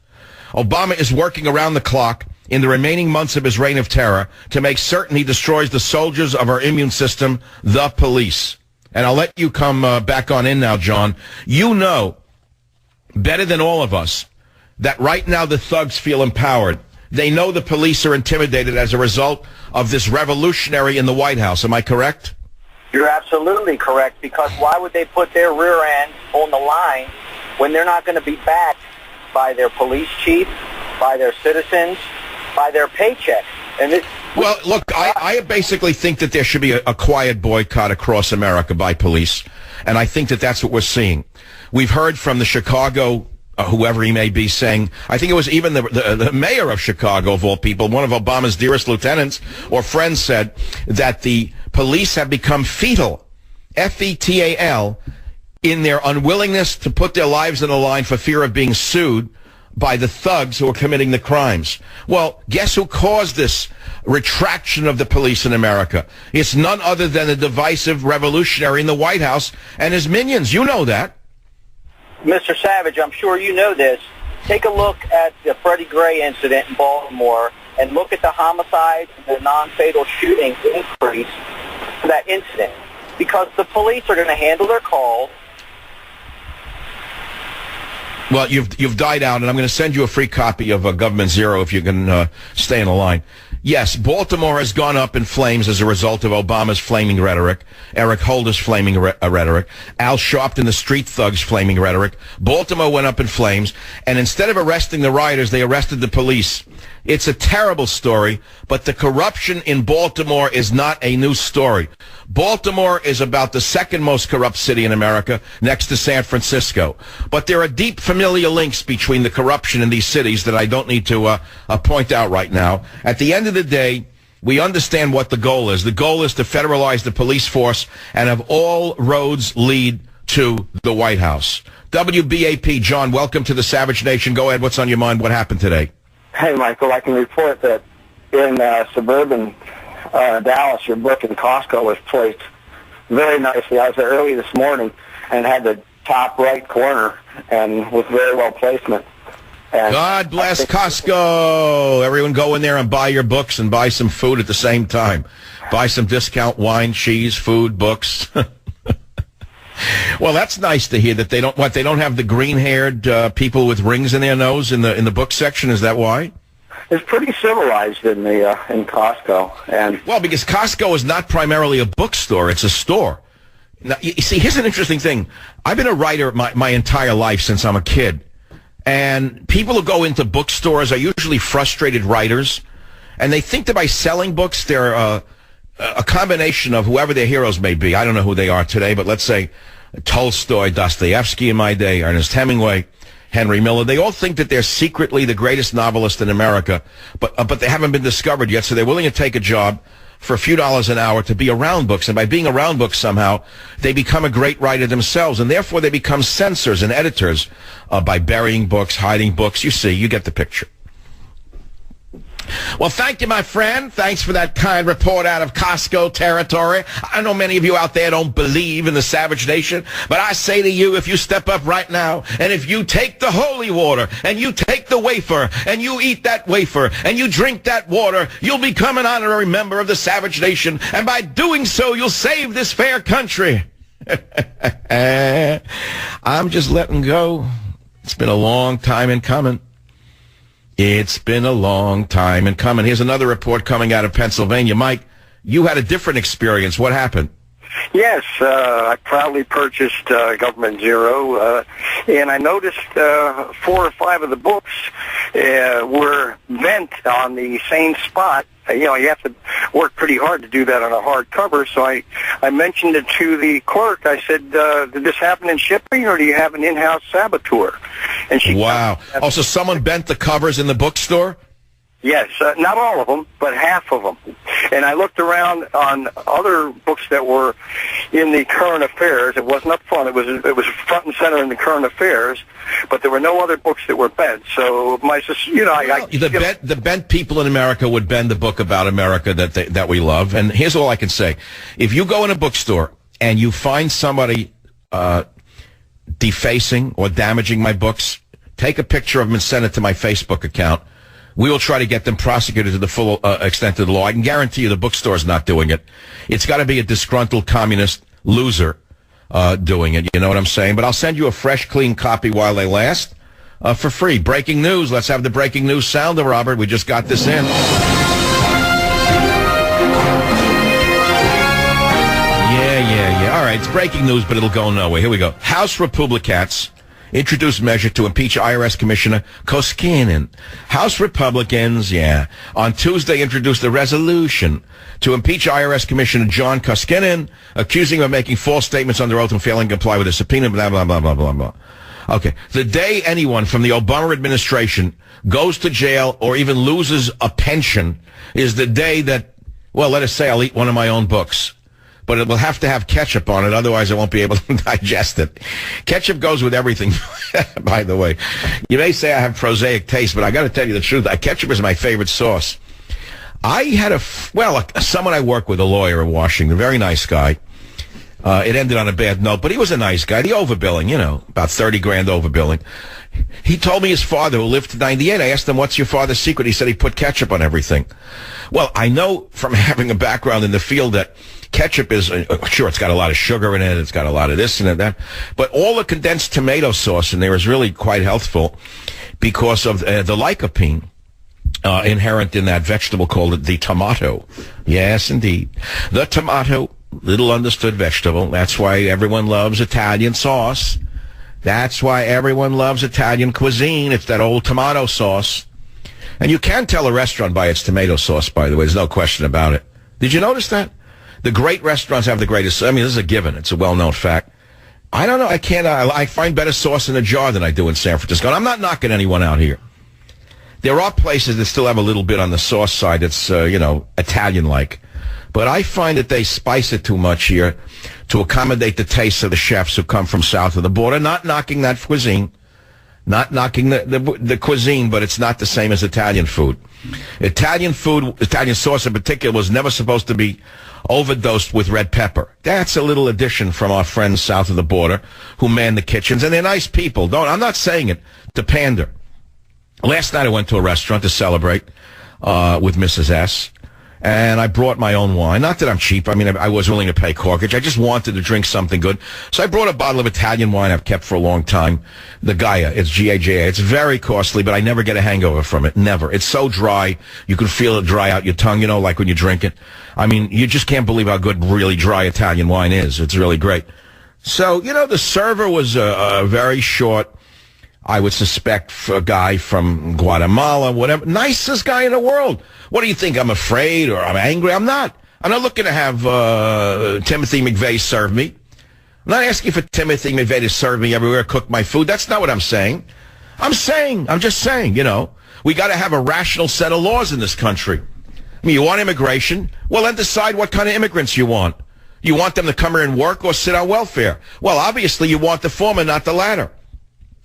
Obama is working around the clock in the remaining months of his reign of terror to make certain he destroys the soldiers of our immune system, the police. And I'll let you come back on in now, John. You know better than all of us that right now the thugs feel empowered. They know the police are intimidated as a result of this revolutionary in the White House. Am I correct? You're absolutely correct, because why would they put their rear end on the line when they're not going to be backed by their police chief, by their citizens, by their paychecks? And well, look, I basically think that there should be a quiet boycott across America by police, and I think that that's what we're seeing. We've heard from the Chicago, whoever he may be, saying, I think it was even the mayor of Chicago, of all people, one of Obama's dearest lieutenants or friends, said that the police have become fetal, F-E-T-A-L, in their unwillingness to put their lives on the line for fear of being sued by the thugs who are committing the crimes. Well, guess who caused this retraction of the police in America? It's none other than a divisive revolutionary in the White House and his minions. You know that. Mr. Savage, I'm sure you know this. Take a look at the Freddie Gray incident in Baltimore and look at the homicide and the non-fatal shooting increase for that incident, because the police are going to handle their calls. Well, you've died out, and I'm going to send you a free copy of Government Zero if you can stay in the line. Yes, Baltimore has gone up in flames as a result of Obama's flaming rhetoric, Eric Holder's flaming rhetoric, Al Sharpton, the street thugs' flaming rhetoric. Baltimore went up in flames, and instead of arresting the rioters, they arrested the police. It's a terrible story, but the corruption in Baltimore is not a new story. Baltimore is about the second most corrupt city in America, next to San Francisco. But there are deep familial links between the corruption in these cities that I don't need to point out right now. At the end of the day, we understand what the goal is. The goal is to federalize the police force and have all roads lead to the White House. WBAP, John, welcome to the Savage Nation. Go ahead. What's on your mind? What happened today? Hey, Michael, I can report that in suburban Dallas, your book in Costco was placed very nicely. I was there early this morning and had the top right corner and with very well placement. And God bless Costco. Everyone go in there and buy your books and buy some food at the same time. Buy some discount wine, cheese, food, books. Well, that's nice to hear that they don't have the green-haired people with rings in their nose in the book section. Is that why? It's pretty civilized in Costco. And well, because Costco is not primarily a bookstore; it's a store. Now, you see, here's an interesting thing. I've been a writer my entire life since I'm a kid. And people who go into bookstores are usually frustrated writers. And they think that by selling books, they're a combination of whoever their heroes may be. I don't know who they are today, but let's say Tolstoy, Dostoevsky in my day, Ernest Hemingway, Henry Miller. They all think that they're secretly the greatest novelist in America, but they haven't been discovered yet, so they're willing to take a job for a few dollars an hour to be around books. And by being around books somehow, they become a great writer themselves. And therefore, they become censors and editors by burying books, hiding books. You see, you get the picture. Well, thank you, my friend. Thanks for that kind report out of Costco territory. I know many of you out there don't believe in the Savage Nation, but I say to you, if you step up right now, and if you take the holy water, and you take the wafer, and you eat that wafer, and you drink that water, you'll become an honorary member of the Savage Nation, and by doing so, you'll save this fair country. I'm just letting go. It's been a long time in coming. It's been a long time in coming. Here's another report coming out of Pennsylvania. Mike, you had a different experience. What happened? yes, I proudly purchased Government Zero, and I noticed 4 or 5 of the books were bent on the same spot. You know, you have to work pretty hard to do that on a hardcover. So I mentioned it to the clerk. I said, did this happen in shipping, or do you have an in-house saboteur? And she wow. Oh, so someone bent the covers in the bookstore? Yes, not all of them, but half of them. And I looked around on other books that were in the current affairs. It wasn't up front. It was front and center in the current affairs, but there were no other books that were bent. So the bent people in America would bend the book about America that we love. And here's all I can say: if you go in a bookstore and you find somebody defacing or damaging my books, take a picture of them and send it to my Facebook account. We will try to get them prosecuted to the full extent of the law. I can guarantee you the bookstore's not doing it. It's got to be a disgruntled communist loser doing it. You know what I'm saying? But I'll send you a fresh, clean copy while they last for free. Breaking news. Let's have the breaking news sounder, Robert. We just got this in. Yeah. All right, it's breaking news, but it'll go nowhere. Here we go. House Republicans introduced measure to impeach IRS Commissioner Koskinen. House Republicans, on Tuesday introduced a resolution to impeach IRS Commissioner John Koskinen, accusing him of making false statements under oath and failing to comply with a subpoena, blah, blah, blah, blah, blah, blah. Okay. The day anyone from the Obama administration goes to jail or even loses a pension is the day that, well, let us say I'll eat one of my own books. But it will have to have ketchup on it, otherwise I won't be able to digest it. Ketchup goes with everything, by the way. You may say I have prosaic taste, but I got to tell you the truth. Ketchup is my favorite sauce. I had someone I work with, a lawyer in Washington, a very nice guy. It ended on a bad note, but he was a nice guy. The overbilling, about 30 grand overbilling. He told me his father, who lived to 98, I asked him, what's your father's secret? He said he put ketchup on everything. Well, I know from having a background in the field that ketchup is, sure, it's got a lot of sugar in it, it's got a lot of this and that, but all the condensed tomato sauce in there is really quite healthful because of the lycopene inherent in that vegetable called the tomato. Yes, indeed. The tomato, little understood vegetable. That's why everyone loves Italian sauce. That's why everyone loves Italian cuisine. It's that old tomato sauce. And you can tell a restaurant by its tomato sauce, by the way. There's no question about it. Did you notice that? The great restaurants have the greatest. I mean, this is a given. It's a well-known fact. I don't know. I can't. I find better sauce in a jar than I do in San Francisco. And I'm not knocking anyone out here. There are places that still have a little bit on the sauce side that's, Italian-like. But I find that they spice it too much here to accommodate the tastes of the chefs who come from south of the border. Not knocking that cuisine. Not knocking the cuisine, but it's not the same as Italian food. Italian sauce in particular, was never supposed to be overdosed with red pepper. That's a little addition from our friends south of the border who man the kitchens, and they're nice people. I'm not saying it to pander. Last night I went to a restaurant to celebrate with Mrs. S. And I brought my own wine. Not that I'm cheap. I mean, I was willing to pay corkage. I just wanted to drink something good. So I brought a bottle of Italian wine I've kept for a long time. The Gaia. It's G-A-J-A. It's very costly, but I never get a hangover from it. Never. It's so dry. You can feel it dry out your tongue, you know, like when you drink it. I mean, you just can't believe how good really dry Italian wine is. It's really great. So, you know, the server was a very short, I would suspect, a guy from Guatemala, whatever. Nicest guy in the world. What do you think? I'm afraid or I'm angry? I'm not. I'm not looking to have Timothy McVeigh serve me. I'm not asking for Timothy McVeigh to serve me everywhere, cook my food. That's not what I'm saying. I'm just saying, you know, we got to have a rational set of laws in this country. I mean, you want immigration? Well, then decide what kind of immigrants you want. You want them to come here and work or sit on welfare? Well, obviously you want the former, not the latter.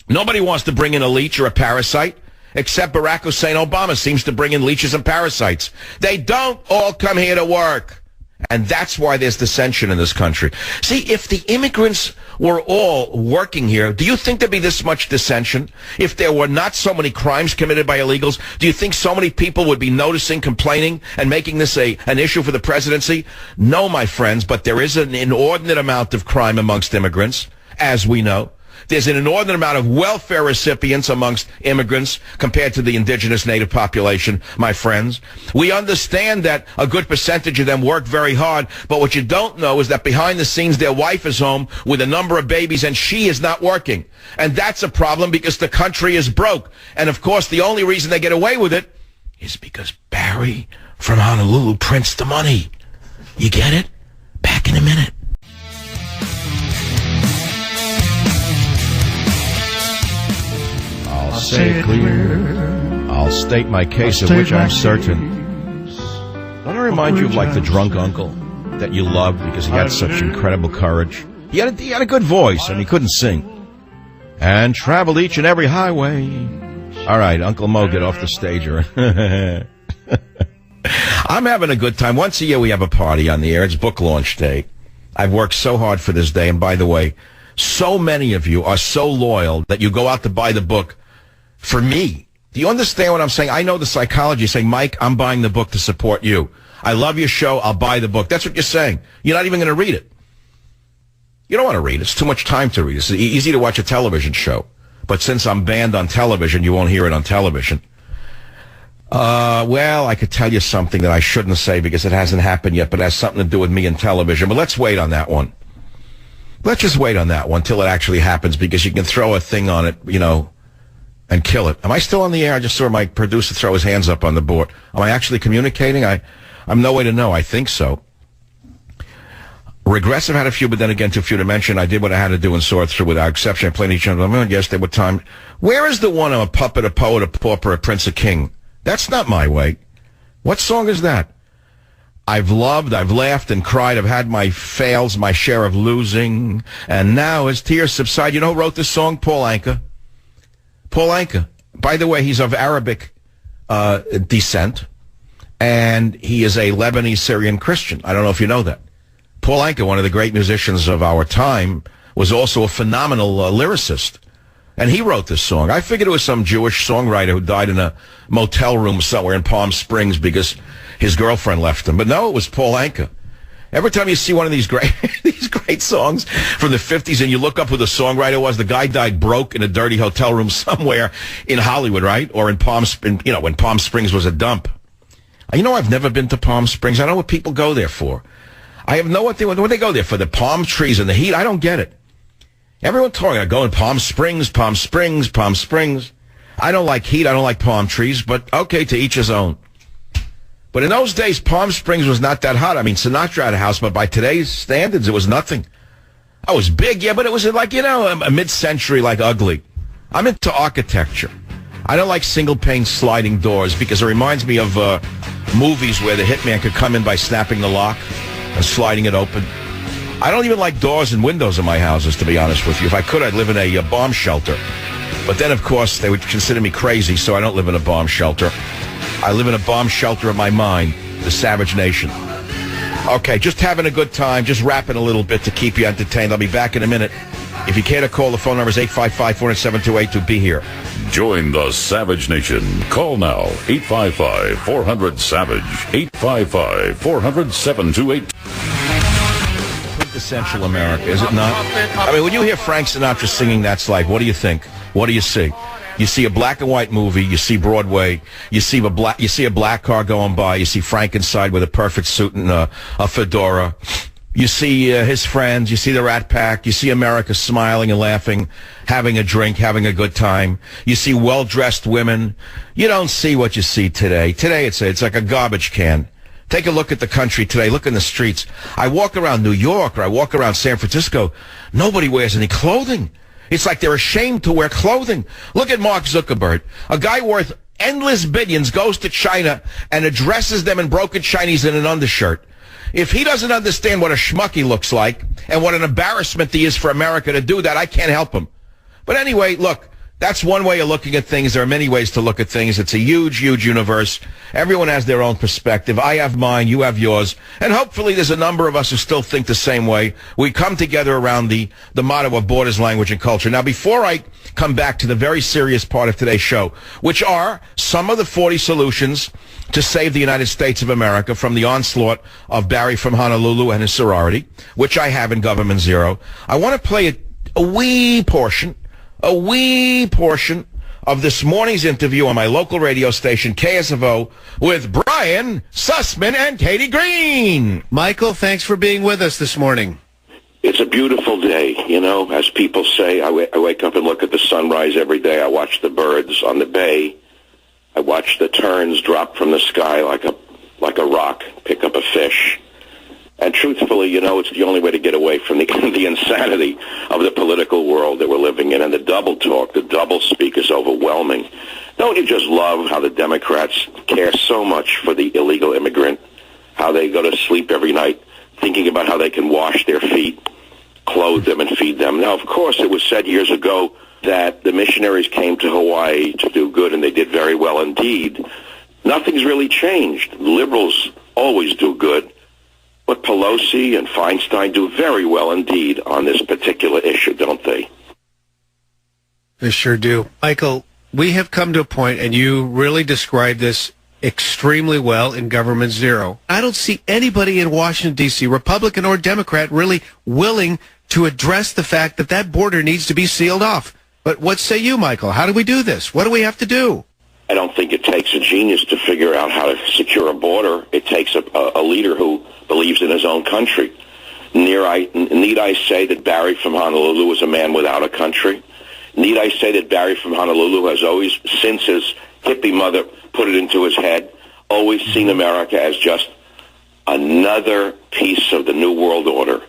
Nobody wants to bring in a leech or a parasite, except Barack Hussein Obama seems to bring in leeches and parasites. They don't all come here to work. And that's why there's dissension in this country. See, if the immigrants were all working here, do you think there'd be this much dissension? If there were not so many crimes committed by illegals, do you think so many people would be noticing, complaining, and making this an issue for the presidency? No, my friends, but there is an inordinate amount of crime amongst immigrants, as we know. There's an inordinate amount of welfare recipients amongst immigrants compared to the indigenous native population, my friends. We understand that a good percentage of them work very hard, but what you don't know is that behind the scenes their wife is home with a number of babies and she is not working. And that's a problem because the country is broke. And of course the only reason they get away with it is because Barry from Honolulu prints the money. You get it? Back in a minute. I'll say it clear. I'll state my case, of which I'm certain. Don't I remind you of like the drunk uncle that you loved because he had such incredible courage? He had a good voice and he couldn't sing. And traveled each and every highway. All right, Uncle Mo, get off the stage. I'm having a good time. Once a year we have a party on the air. It's book launch day. I've worked so hard for this day. And by the way, so many of you are so loyal that you go out to buy the book for me. Do you understand what I'm saying? I know the psychology. You're saying, Mike, I'm buying the book to support you. I love your show. I'll buy the book. That's what you're saying. You're not even going to read it. You don't want to read it. It's too much time to read it. It's easy to watch a television show. But since I'm banned on television, you won't hear it on television. Well, I could tell you something that I shouldn't say because it hasn't happened yet, but it has something to do with me and television. But let's wait on that one. Let's just wait on that one till it actually happens because you can throw a thing on it, you know, and kill it. Am I still on the air? I just saw my producer throw his hands up on the board. Am I actually communicating? I'm no way to know. I think so. Regressive had a few, but then again, too few to mention. I did what I had to do and saw it through without exception. I played each other. Yes, they were time. Where is the one? I'm a puppet, a poet, a pauper, a prince, a king. That's not my way. What song is that? I've loved, I've laughed and cried. I've had my fails, my share of losing. And now as tears subside, you know who wrote this song? Paul Anka. Paul Anka. By the way, he's of Arabic descent. And he is a Lebanese Syrian Christian. I don't know if you know that. Paul Anka, one of the great musicians of our time, was also a phenomenal lyricist. And he wrote this song. I figured it was some Jewish songwriter who died in a motel room somewhere in Palm Springs because his girlfriend left him. But no, it was Paul Anka. Every time you see one of these great songs from the 50s and you look up who the songwriter was, the guy died broke in a dirty hotel room somewhere in Hollywood, right? Or in when Palm Springs was a dump. You know, I've never been to Palm Springs. I don't know what people go there for. I have no idea what they go there for. The palm trees and the heat. I don't get it. Everyone talking, I go in Palm Springs, Palm Springs, Palm Springs. I don't like heat. I don't like palm trees, but okay, to each his own. But in those days, Palm Springs was not that hot. I mean, Sinatra had a house, but by today's standards, it was nothing. I was big, yeah, but it was like, you know, a mid-century, like ugly. I'm into architecture. I don't like single-pane sliding doors because it reminds me of movies where the hitman could come in by snapping the lock and sliding it open. I don't even like doors and windows in my houses, to be honest with you. If I could, I'd live in a bomb shelter. But then, of course, they would consider me crazy, so I don't live in a bomb shelter. I live in a bomb shelter of my mind, the Savage Nation. Okay, just having a good time, just rapping a little bit to keep you entertained. I'll be back in a minute. If you care to call, the phone number is 855-407-28 to be here. Join the Savage Nation. Call now, 855-400-SAVAGE, 855-400-728. Quintessential America, is it not? I mean, when you hear Frank Sinatra singing That's Life, what do you think? What do you see? You see a black and white movie. You see Broadway. You see a black car going by. You see Frank inside with a perfect suit and a fedora. You see his friends. You see the Rat Pack. You see America smiling and laughing, having a drink, having a good time. You see well-dressed women. You don't see what you see today. Today it's like a garbage can. Take a look at the country today. Look in the streets. I walk around New York or I walk around San Francisco. Nobody wears any clothing. It's like they're ashamed to wear clothing. Look at Mark Zuckerberg. A guy worth endless billions goes to China and addresses them in broken Chinese in an undershirt. If he doesn't understand what a schmuck he looks like and what an embarrassment he is for America to do that, I can't help him. But anyway, look, that's one way of looking at things. There are many ways to look at things. It's a huge, huge universe. Everyone has their own perspective. I have mine. You have yours. And hopefully there's a number of us who still think the same way. We come together around the motto of borders, language, and culture. Now, before I come back to the very serious part of today's show, which are some of the 40 solutions to save the United States of America from the onslaught of Barry from Honolulu and his sorority, which I have in Government Zero, I want to play a wee portion of this morning's interview on my local radio station, KSFO, with Brian Sussman and Katie Green. Michael, thanks for being with us this morning. It's a beautiful day, you know, as people say. I wake up and look at the sunrise every day. I watch the birds on the bay. I watch the terns drop from the sky like a rock, pick up a fish. And truthfully, you know, it's the only way to get away from the insanity of the political world that we're living in. And the double talk, the double speak is overwhelming. Don't you just love how the Democrats care so much for the illegal immigrant, how they go to sleep every night thinking about how they can wash their feet, clothe them, and feed them? Now, of course, it was said years ago that the missionaries came to Hawaii to do good, and they did very well indeed. Nothing's really changed. Liberals always do good. But Pelosi and Feinstein do very well indeed on this particular issue, don't they? They sure do. Michael, we have come to a point, and you really described this extremely well in Government Zero. I don't see anybody in Washington, D.C., Republican or Democrat, really willing to address the fact that that border needs to be sealed off. But what say you, Michael? How do we do this? What do we have to do? I don't think it takes a genius to figure out how to secure a border. It takes a leader who believes in his own country. Need I say that Barry from Honolulu was a man without a country? Need I say that Barry from Honolulu has always, since his hippie mother put it into his head, always seen America as just another piece of the New World Order,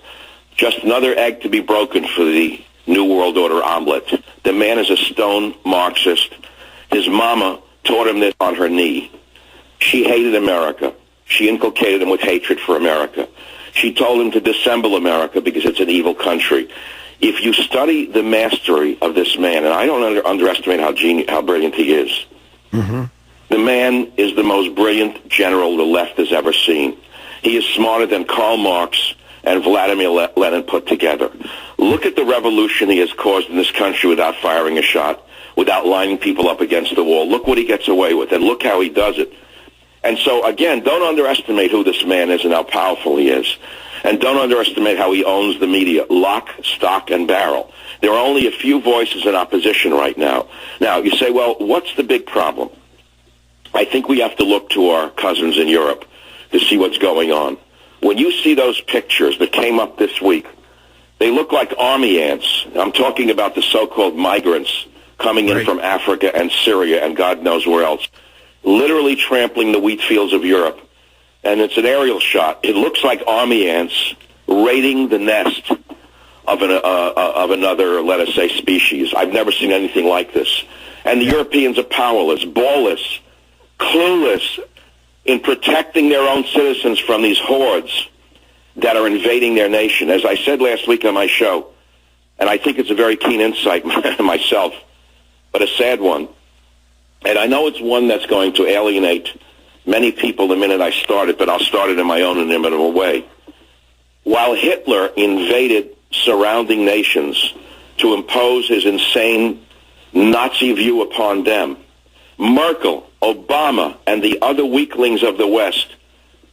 just another egg to be broken for the New World Order omelet? The man is a stone Marxist. His mama taught him this on her knee. She hated America. She inculcated him with hatred for America. She told him to dissemble America because it's an evil country. If you study the mastery of this man, and I don't underestimate how brilliant he is, the man is the most brilliant general the left has ever seen. He is smarter than Karl Marx and Vladimir Lenin put together. Look at the revolution he has caused in this country without firing a shot, without lining people up against the wall. Look what he gets away with, and look how he does it. And so, again, don't underestimate who this man is and how powerful he is. And don't underestimate how he owns the media, lock, stock, and barrel. There are only a few voices in opposition right now. Now, you say, well, what's the big problem? I think we have to look to our cousins in Europe to see what's going on. When you see those pictures that came up this week, they look like army ants. I'm talking about the so-called migrants coming in from Africa and Syria and God knows where else, literally trampling the wheat fields of Europe. And it's an aerial shot. It looks like army ants raiding the nest of another, let us say, species. I've never seen anything like this. And the Europeans are powerless, ballless, clueless in protecting their own citizens from these hordes that are invading their nation. As I said last week on my show, and I think it's a very keen insight myself, but a sad one. And I know it's one that's going to alienate many people the minute I start it, but I'll start it in my own inimitable way. While Hitler invaded surrounding nations to impose his insane Nazi view upon them. Merkel, Obama, and the other weaklings of the West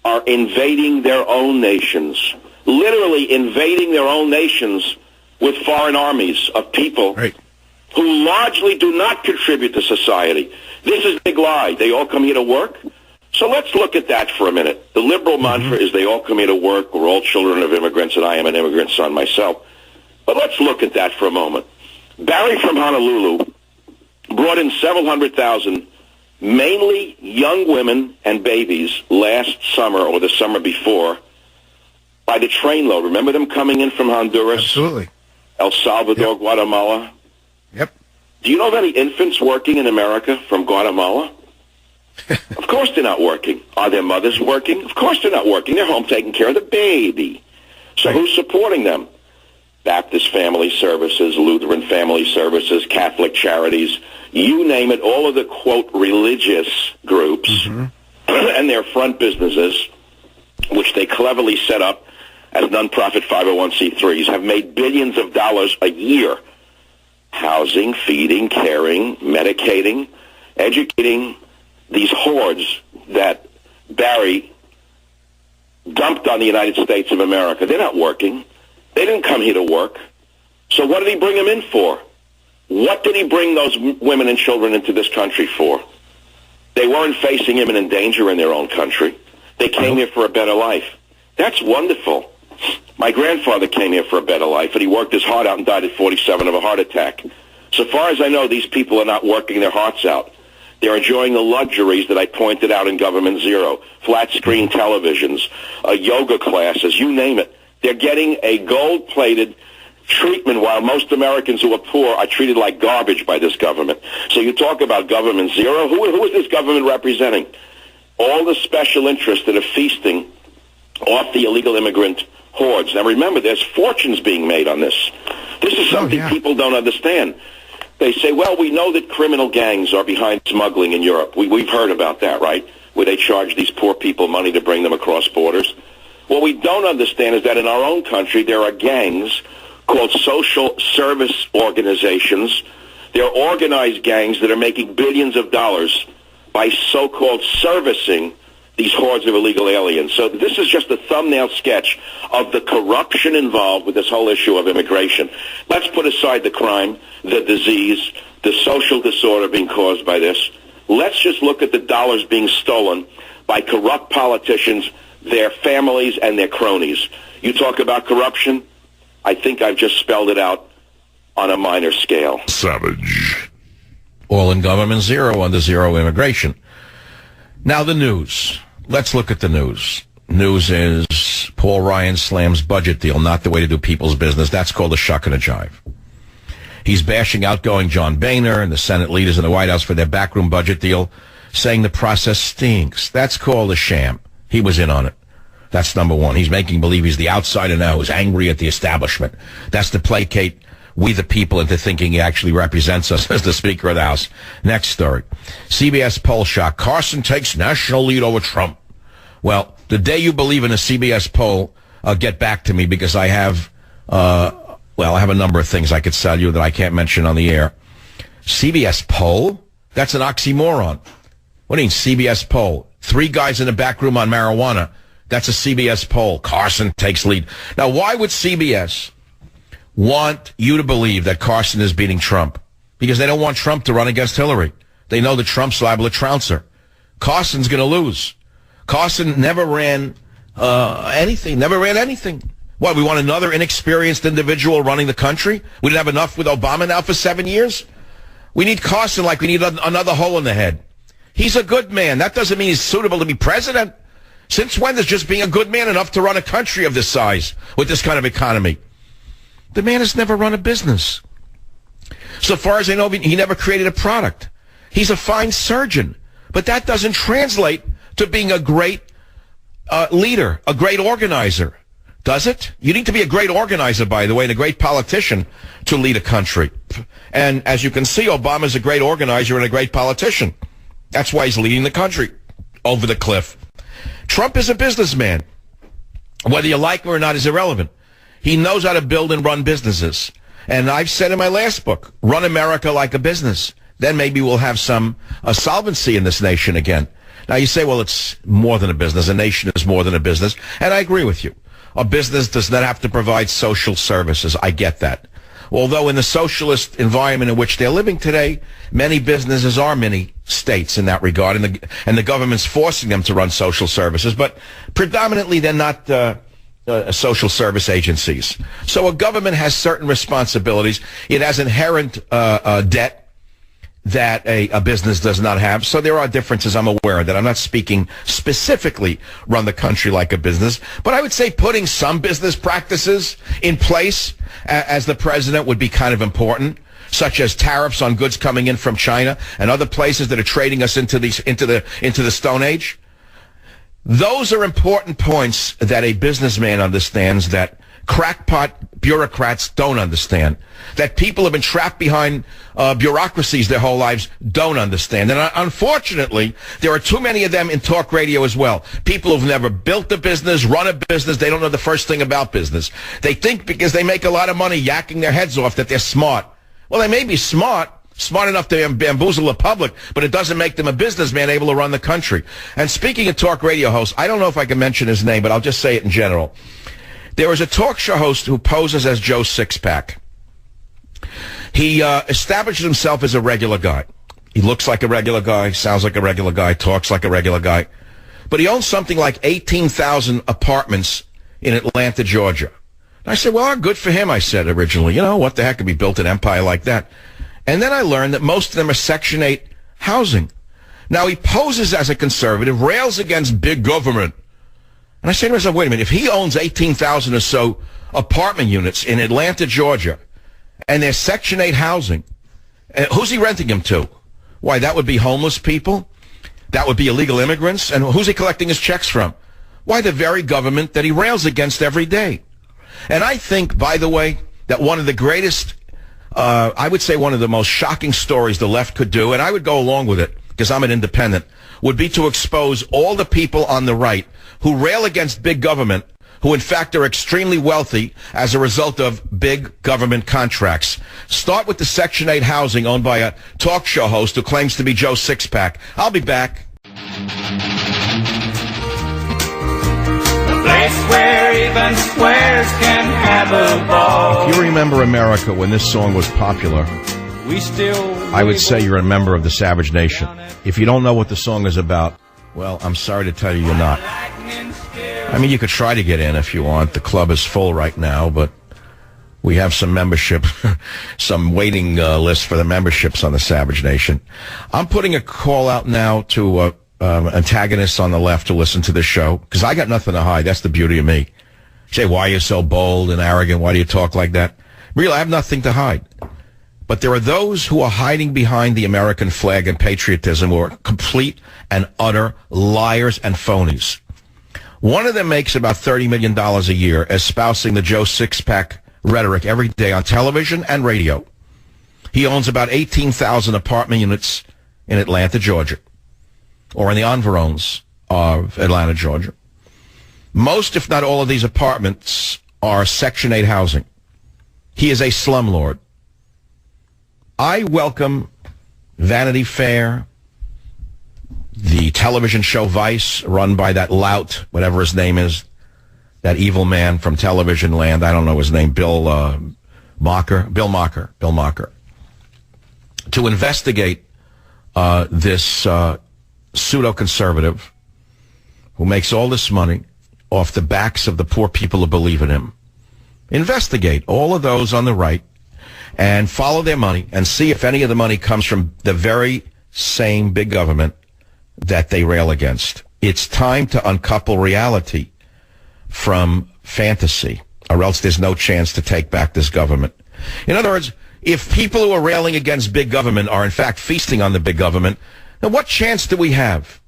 are invading their own nations, literally invading their own nations with foreign armies of people who largely do not contribute to society. This is a big lie. They all come here to work. So let's look at that for a minute. The liberal mantra is they all come here to work. We're all children of immigrants, and I am an immigrant son myself. But let's look at that for a moment. Barry from Honolulu brought in several 100,000, mainly young women and babies, last summer or the summer before by the trainload. Remember them coming in from Honduras? Absolutely. El Salvador, Yep. Guatemala? Yep. Do you know of any infants working in America from Guatemala? Of course they're not working. Are their mothers working? Of course they're not working. They're home taking care of the baby. So who's supporting them? Baptist Family Services, Lutheran Family Services, Catholic Charities, you name it, all of the, quote, religious groups and their front businesses, which they cleverly set up as nonprofit 501c3s, have made billions of dollars a year housing, feeding, caring, medicating, educating these hordes that Barry dumped on the United States of America. They're not working. They didn't come here to work. So what did he bring them in for? What did he bring those women and children into this country for? They weren't facing imminent danger in their own country. They came here for a better life. That's wonderful. My grandfather came here for a better life, and he worked his heart out and died at 47 of a heart attack. So far as I know, these people are not working their hearts out. They're enjoying the luxuries that I pointed out in Government Zero, flat-screen televisions, yoga classes, you name it. They're getting a gold-plated treatment while most Americans who are poor are treated like garbage by this government. So you talk about Government Zero. Who is this government representing? All the special interests that are feasting off the illegal immigrant hordes. Now remember, there's fortunes being made on this. This is something people don't understand. They say, well, we know that criminal gangs are behind smuggling in Europe. We've heard about that, right? Where they charge these poor people money to bring them across borders. What we don't understand is that in our own country, there are gangs called social service organizations. They're organized gangs that are making billions of dollars by so-called servicing these hordes of illegal aliens. So this is just a thumbnail sketch of the corruption involved with this whole issue of immigration. Let's put aside the crime, the disease, the social disorder being caused by this. Let's just look at the dollars being stolen by corrupt politicians, their families, and their cronies. You talk about corruption? I think I've just spelled it out on a minor scale. Savage. All in Government Zero under zero immigration. Now the news. Let's look at the news. News is Paul Ryan slams budget deal, not the way to do people's business. That's called a shuck and a jive. He's bashing outgoing John Boehner and the Senate leaders in the White House for their backroom budget deal, saying the process stinks. That's called a sham. He was in on it. That's number one. He's making believe he's the outsider now who's angry at the establishment. That's to placate we the people into thinking he actually represents us as the Speaker of the House. Next story. CBS poll shock. Carson takes national lead over Trump. Well, the day you believe in a CBS poll, get back to me because I have, I have a number of things I could tell you that I can't mention on the air. CBS poll? That's an oxymoron. What do you mean CBS poll? 3 guys in the back room on marijuana. That's a CBS poll. Carson takes lead. Now, why would CBS want you to believe that Carson is beating Trump? Because they don't want Trump to run against Hillary. They know that Trump's liable to trounce her. Carson's going to lose. Carson never ran anything. Never ran anything. What, we want another inexperienced individual running the country? We didn't have enough with Obama now for 7 years? We need Carson like we need another hole in the head. He's a good man. That doesn't mean he's suitable to be president. Since when is just being a good man enough to run a country of this size with this kind of economy? The man has never run a business. So far as I know, he never created a product. He's a fine surgeon, but that doesn't translate to being a great leader, a great organizer. Does it? You need to be a great organizer, by the way, and a great politician to lead a country. And as you can see, Obama's a great organizer and a great politician. That's why he's leading the country over the cliff. Trump is a businessman. Whether you like him or not is irrelevant. He knows how to build and run businesses. And I've said in my last book, run America like a business. Then maybe we'll have some solvency in this nation again. Now, you say, well, it's more than a business. A nation is more than a business. And I agree with you. A business does not have to provide social services. I get that. Although in the socialist environment in which they're living today, many businesses are mini states in that regard, and the government's forcing them to run social services, but predominantly they're not social service agencies. So a government has certain responsibilities. It has inherent debt that a business does not have. So there are differences. I'm aware of that. I'm not speaking specifically run the country like a business, but I would say putting some business practices in place as the president would be kind of important, such as tariffs on goods coming in from China and other places that are trading us into the Stone Age. Those are important points that a businessman understands that crackpot bureaucrats don't understand, that people have been trapped behind bureaucracies their whole lives don't understand. And unfortunately, there are too many of them in talk radio as well. People who've never built a business, run a business, they don't know the first thing about business. They think because they make a lot of money yakking their heads off that they're smart. Well, they may be smart enough to bamboozle the public, but it doesn't make them a businessman able to run the country. And speaking of talk radio hosts, I don't know if I can mention his name, but I'll just say it in general. There is a talk show host who poses as Joe Sixpack. He establishes himself as a regular guy. He looks like a regular guy, sounds like a regular guy, talks like a regular guy. But he owns something like 18,000 apartments in Atlanta, Georgia. And I said, well, good for him, I said originally. You know, what the heck, could be built an empire like that? And then I learned that most of them are Section 8 housing. Now, he poses as a conservative, rails against big government. And I say to myself, wait a minute, if he owns 18,000 or so apartment units in Atlanta, Georgia, and they're Section 8 housing, who's he renting them to? Why, that would be homeless people. That would be illegal immigrants. And who's he collecting his checks from? Why, the very government that he rails against every day. And I think, by the way, that one of the greatest, I would say one of the most shocking stories the left could do, and I would go along with it because I'm an independent, would be to expose all the people on the right who rail against big government, who in fact are extremely wealthy as a result of big government contracts. Start with the Section 8 housing owned by a talk show host who claims to be Joe Sixpack. I'll be back. The place where even squares can have a ball. If you remember America when this song was popular, I would say you're a member of the Savage Nation. If you don't know what the song is about, well, I'm sorry to tell you you're not. I mean, you could try to get in if you want. The club is full right now, but we have some membership, some waiting lists for the memberships on the Savage Nation. I'm putting a call out now to antagonists on the left to listen to this show, because I got nothing to hide. That's the beauty of me. You say, why are you so bold and arrogant? Why do you talk like that? Really, I have nothing to hide. But there are those who are hiding behind the American flag and patriotism who are complete and utter liars and phonies. One of them makes about $30 million a year espousing the Joe Sixpack rhetoric every day on television and radio. He owns about 18,000 apartment units in Atlanta, Georgia, or in the environs of Atlanta, Georgia. Most, if not all, of these apartments are Section 8 housing. He is a slumlord. I welcome Vanity Fair, the television show Vice, run by that lout, whatever his name is, that evil man from television land. I don't know his name, Bill Mocker, to investigate this pseudo-conservative who makes all this money off the backs of the poor people who believe in him. Investigate all of those on the right and follow their money and see if any of the money comes from the very same big government that they rail against. It's time to uncouple reality from fantasy, or else there's no chance to take back this government. In other words, if people who are railing against big government are in fact feasting on the big government, then what chance do we have?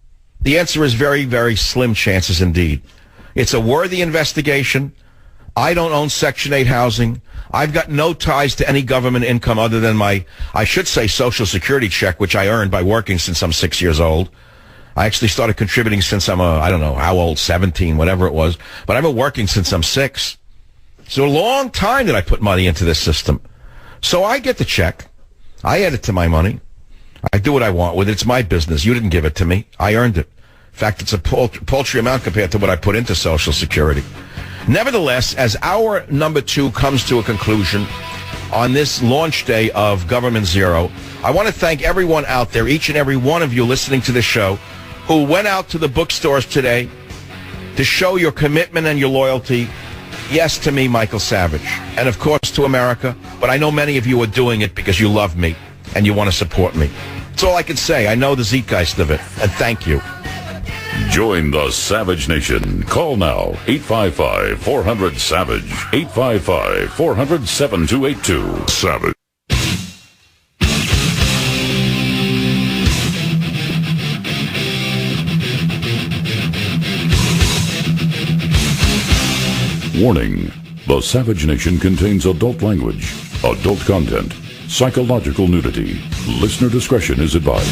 The answer is very, very slim chances indeed. It's a worthy investigation. I don't own Section 8 housing. I've got no ties to any government income other than my, I should say, Social Security check, which I earned by working since I'm 6 years old. I actually started contributing since I'm, I don't know how old, 17, whatever it was. But I've been working since I'm 6. So a long time that I put money into this system. So I get the check. I add it to my money. I do what I want with it. It's my business. You didn't give it to me. I earned it. In fact, it's a paltry amount compared to what I put into Social Security. Nevertheless, as hour number 2 comes to a conclusion on this launch day of Government Zero, I want to thank everyone out there, each and every one of you listening to this show, who went out to the bookstores today to show your commitment and your loyalty, yes, to me, Michael Savage, and of course to America, but I know many of you are doing it because you love me and you want to support me. That's all I can say. I know the zeitgeist of it, and thank you. Join the Savage Nation. Call now, 855-400-SAVAGE, 855-400-7282. Savage. Warning, the Savage Nation contains adult language, adult content, psychological nudity. Listener discretion is advised.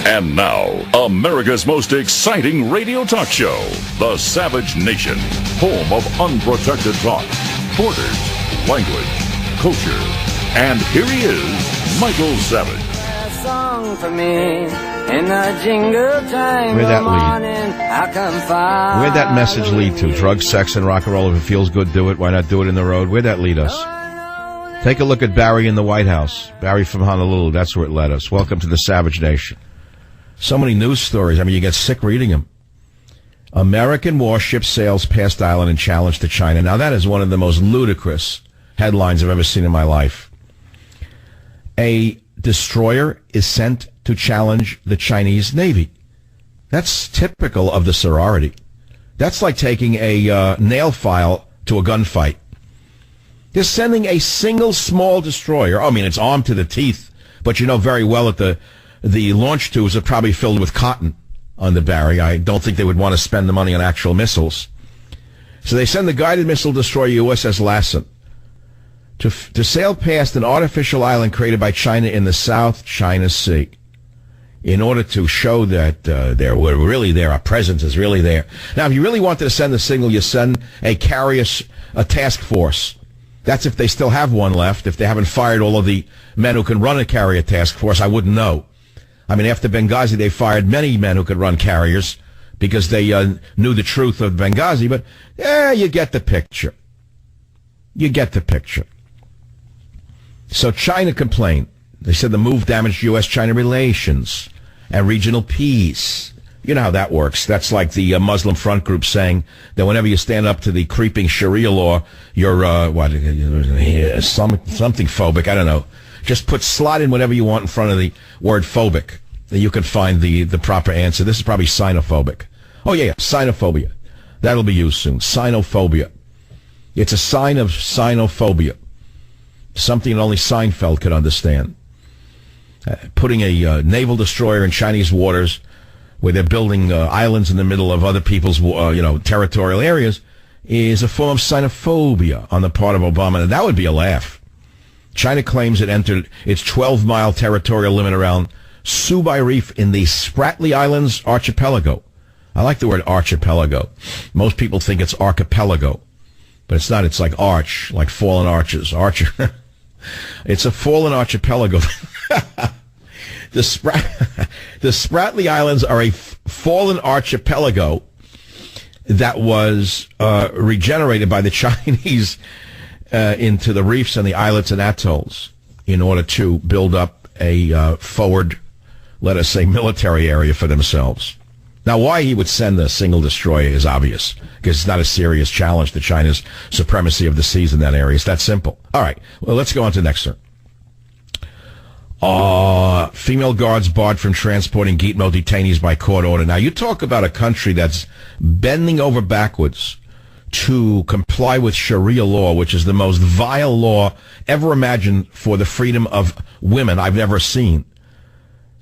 And now, America's most exciting radio talk show, The Savage Nation, home of unprotected talk, borders, language, culture. And here he is, Michael Savage. A song for me in the jingle time. Where'd that morning, I come far. Where'd that message lead to? Drugs, sex, and rock and roll. If it feels good, do it. Why not do it in the road? Where'd that lead us? Take a look at Barry in the White House. Barry from Honolulu. That's where it led us. Welcome to the Savage Nation. So many news stories. I mean, you get sick reading them. American warship sails past island and challenge to China. Now, that is one of the most ludicrous headlines I've ever seen in my life. A destroyer is sent to challenge the Chinese Navy. That's typical of the sorority. That's like taking a nail file to a gunfight. They're sending a single small destroyer. I mean, it's armed to the teeth, but you know very well that the launch tubes are probably filled with cotton on the Barry. I don't think they would want to spend the money on actual missiles. So they send the guided missile destroyer USS Lassen to sail past an artificial island created by China in the South China Sea in order to show that we're really there, our presence is really there. Now, if you really wanted to send a signal, you send a task force. That's if they still have one left. If they haven't fired all of the men who can run a carrier task force, I wouldn't know. I mean, after Benghazi, they fired many men who could run carriers because they knew the truth of Benghazi. But, you get the picture. You get the picture. So China complained. They said the move damaged U.S.-China relations and regional peace. You know how that works. That's like the Muslim Front Group saying that whenever you stand up to the creeping Sharia law, you're, something phobic. I don't know. Just slot in whatever you want in front of the word phobic. You can find the proper answer. This is probably sinophobic. Oh, yeah, sinophobia. That'll be used soon. Sinophobia. It's a sign of sinophobia. Something that only Seinfeld could understand. Putting a naval destroyer in Chinese waters where they're building islands in the middle of other people's, territorial areas is a form of sinophobia on the part of Obama. And that would be a laugh. China claims it entered its 12-mile territorial limit around Subai Reef in the Spratly Islands archipelago. I like the word archipelago. Most people think it's archipelago, but it's not. It's like arch, like fallen arches. It's a fallen archipelago. The Spratly Islands are a fallen archipelago that was regenerated by the Chinese into the reefs and the islets and atolls in order to build up a forward, let us say, military area for themselves. Now, why he would send a single destroyer is obvious, because it's not a serious challenge to China's supremacy of the seas in that area. It's that simple. All right, well, let's go on to the next, sir. Female guards barred from transporting Gitmo detainees by court order. Now, you talk about a country that's bending over backwards to comply with Sharia law, which is the most vile law ever imagined for the freedom of women I've ever seen.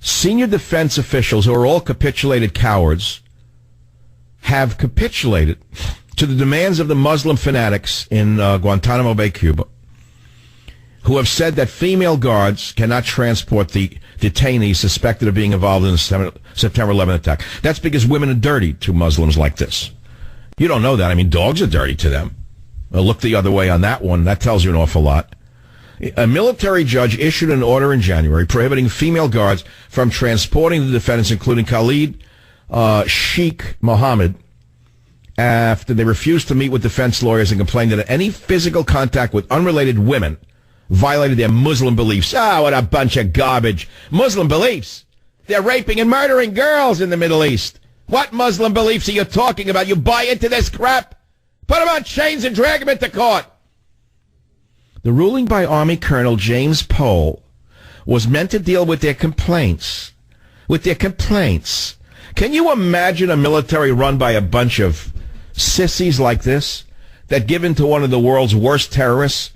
Senior defense officials, who are all capitulated cowards, have capitulated to the demands of the Muslim fanatics in Guantanamo Bay, Cuba, who have said that female guards cannot transport the detainees suspected of being involved in the September 11 attack. That's because women are dirty to Muslims like this. You don't know that. I mean, dogs are dirty to them. Well, look the other way on that one. That tells you an awful lot. A military judge issued an order in January prohibiting female guards from transporting the defendants, including Khalid Sheikh Mohammed, after they refused to meet with defense lawyers and complained that any physical contact with unrelated women violated their Muslim beliefs. What a bunch of garbage. Muslim beliefs. They're raping and murdering girls in the Middle East. What Muslim beliefs are you talking about? You buy into this crap? Put them on chains and drag them into court. The ruling by Army Colonel James Pohl was meant to deal with their complaints. Can you imagine a military run by a bunch of sissies like this that give in to one of the world's worst terrorists?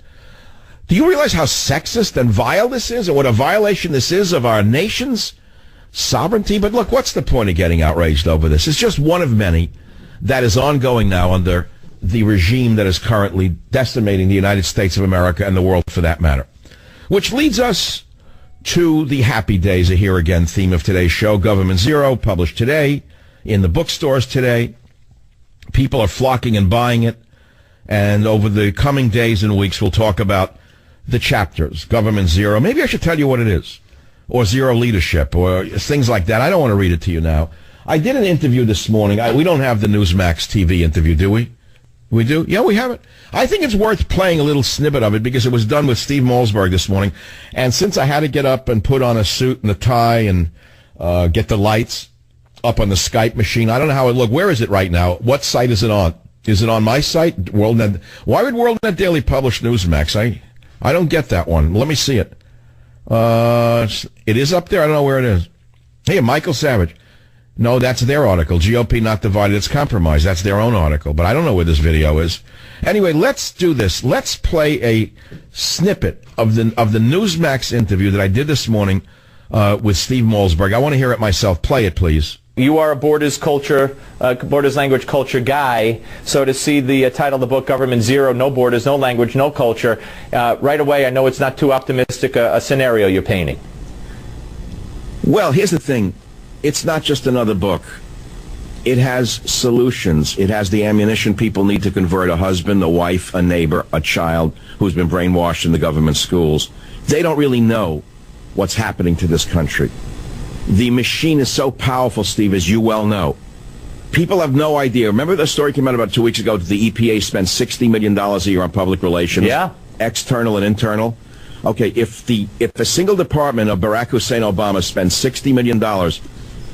Do you realize how sexist and vile this is, and what a violation this is of our nation's sovereignty? But look, what's the point of getting outraged over this? It's just one of many that is ongoing now under the regime that is currently decimating the United States of America and the world for that matter. Which leads us to the happy days, a here again theme of today's show. Government Zero, published today in the bookstores today. People are flocking and buying it. And over the coming days and weeks, we'll talk about the chapters. Government Zero. Maybe I should tell you what it is. Or Zero Leadership, or things like that. I don't want to read it to you now. I did an interview this morning. We don't have the Newsmax TV interview, do we? We do? Yeah, we have it. I think it's worth playing a little snippet of it because it was done with Steve Malzberg this morning. And since I had to get up and put on a suit and a tie and get the lights up on the Skype machine, I don't know how it looked. Where is it right now? What site is it on? Is it on my site? WorldNet? Why would WorldNet Daily publish Newsmax? I don't get that one. Let me see it. It is up there. I don't know where it is. Hey, Michael Savage. No, that's their article. GOP not divided, it's compromised. That's their own article, but I don't know where this video is. Anyway, let's do this. Let's play a snippet of the Newsmax interview that I did this morning with Steve Malzberg. I want to hear it myself. Play it, please. You are a borders language culture guy, so to see the title of the book, Government Zero, No Borders, No Language, No Culture, right away I know it's not too optimistic a scenario you're painting. Well, here's the thing. It's not just another book. It has solutions. It has the ammunition people need to convert a husband, a wife, a neighbor, a child who's been brainwashed in the government schools. They don't really know what's happening to this country. The machine is so powerful, Steve, as you well know. People have no idea. Remember the story came out about 2 weeks ago that the EPA spends $60 million a year on public relations? Yeah. External and internal. Okay, if a single department of Barack Hussein Obama spends $60 million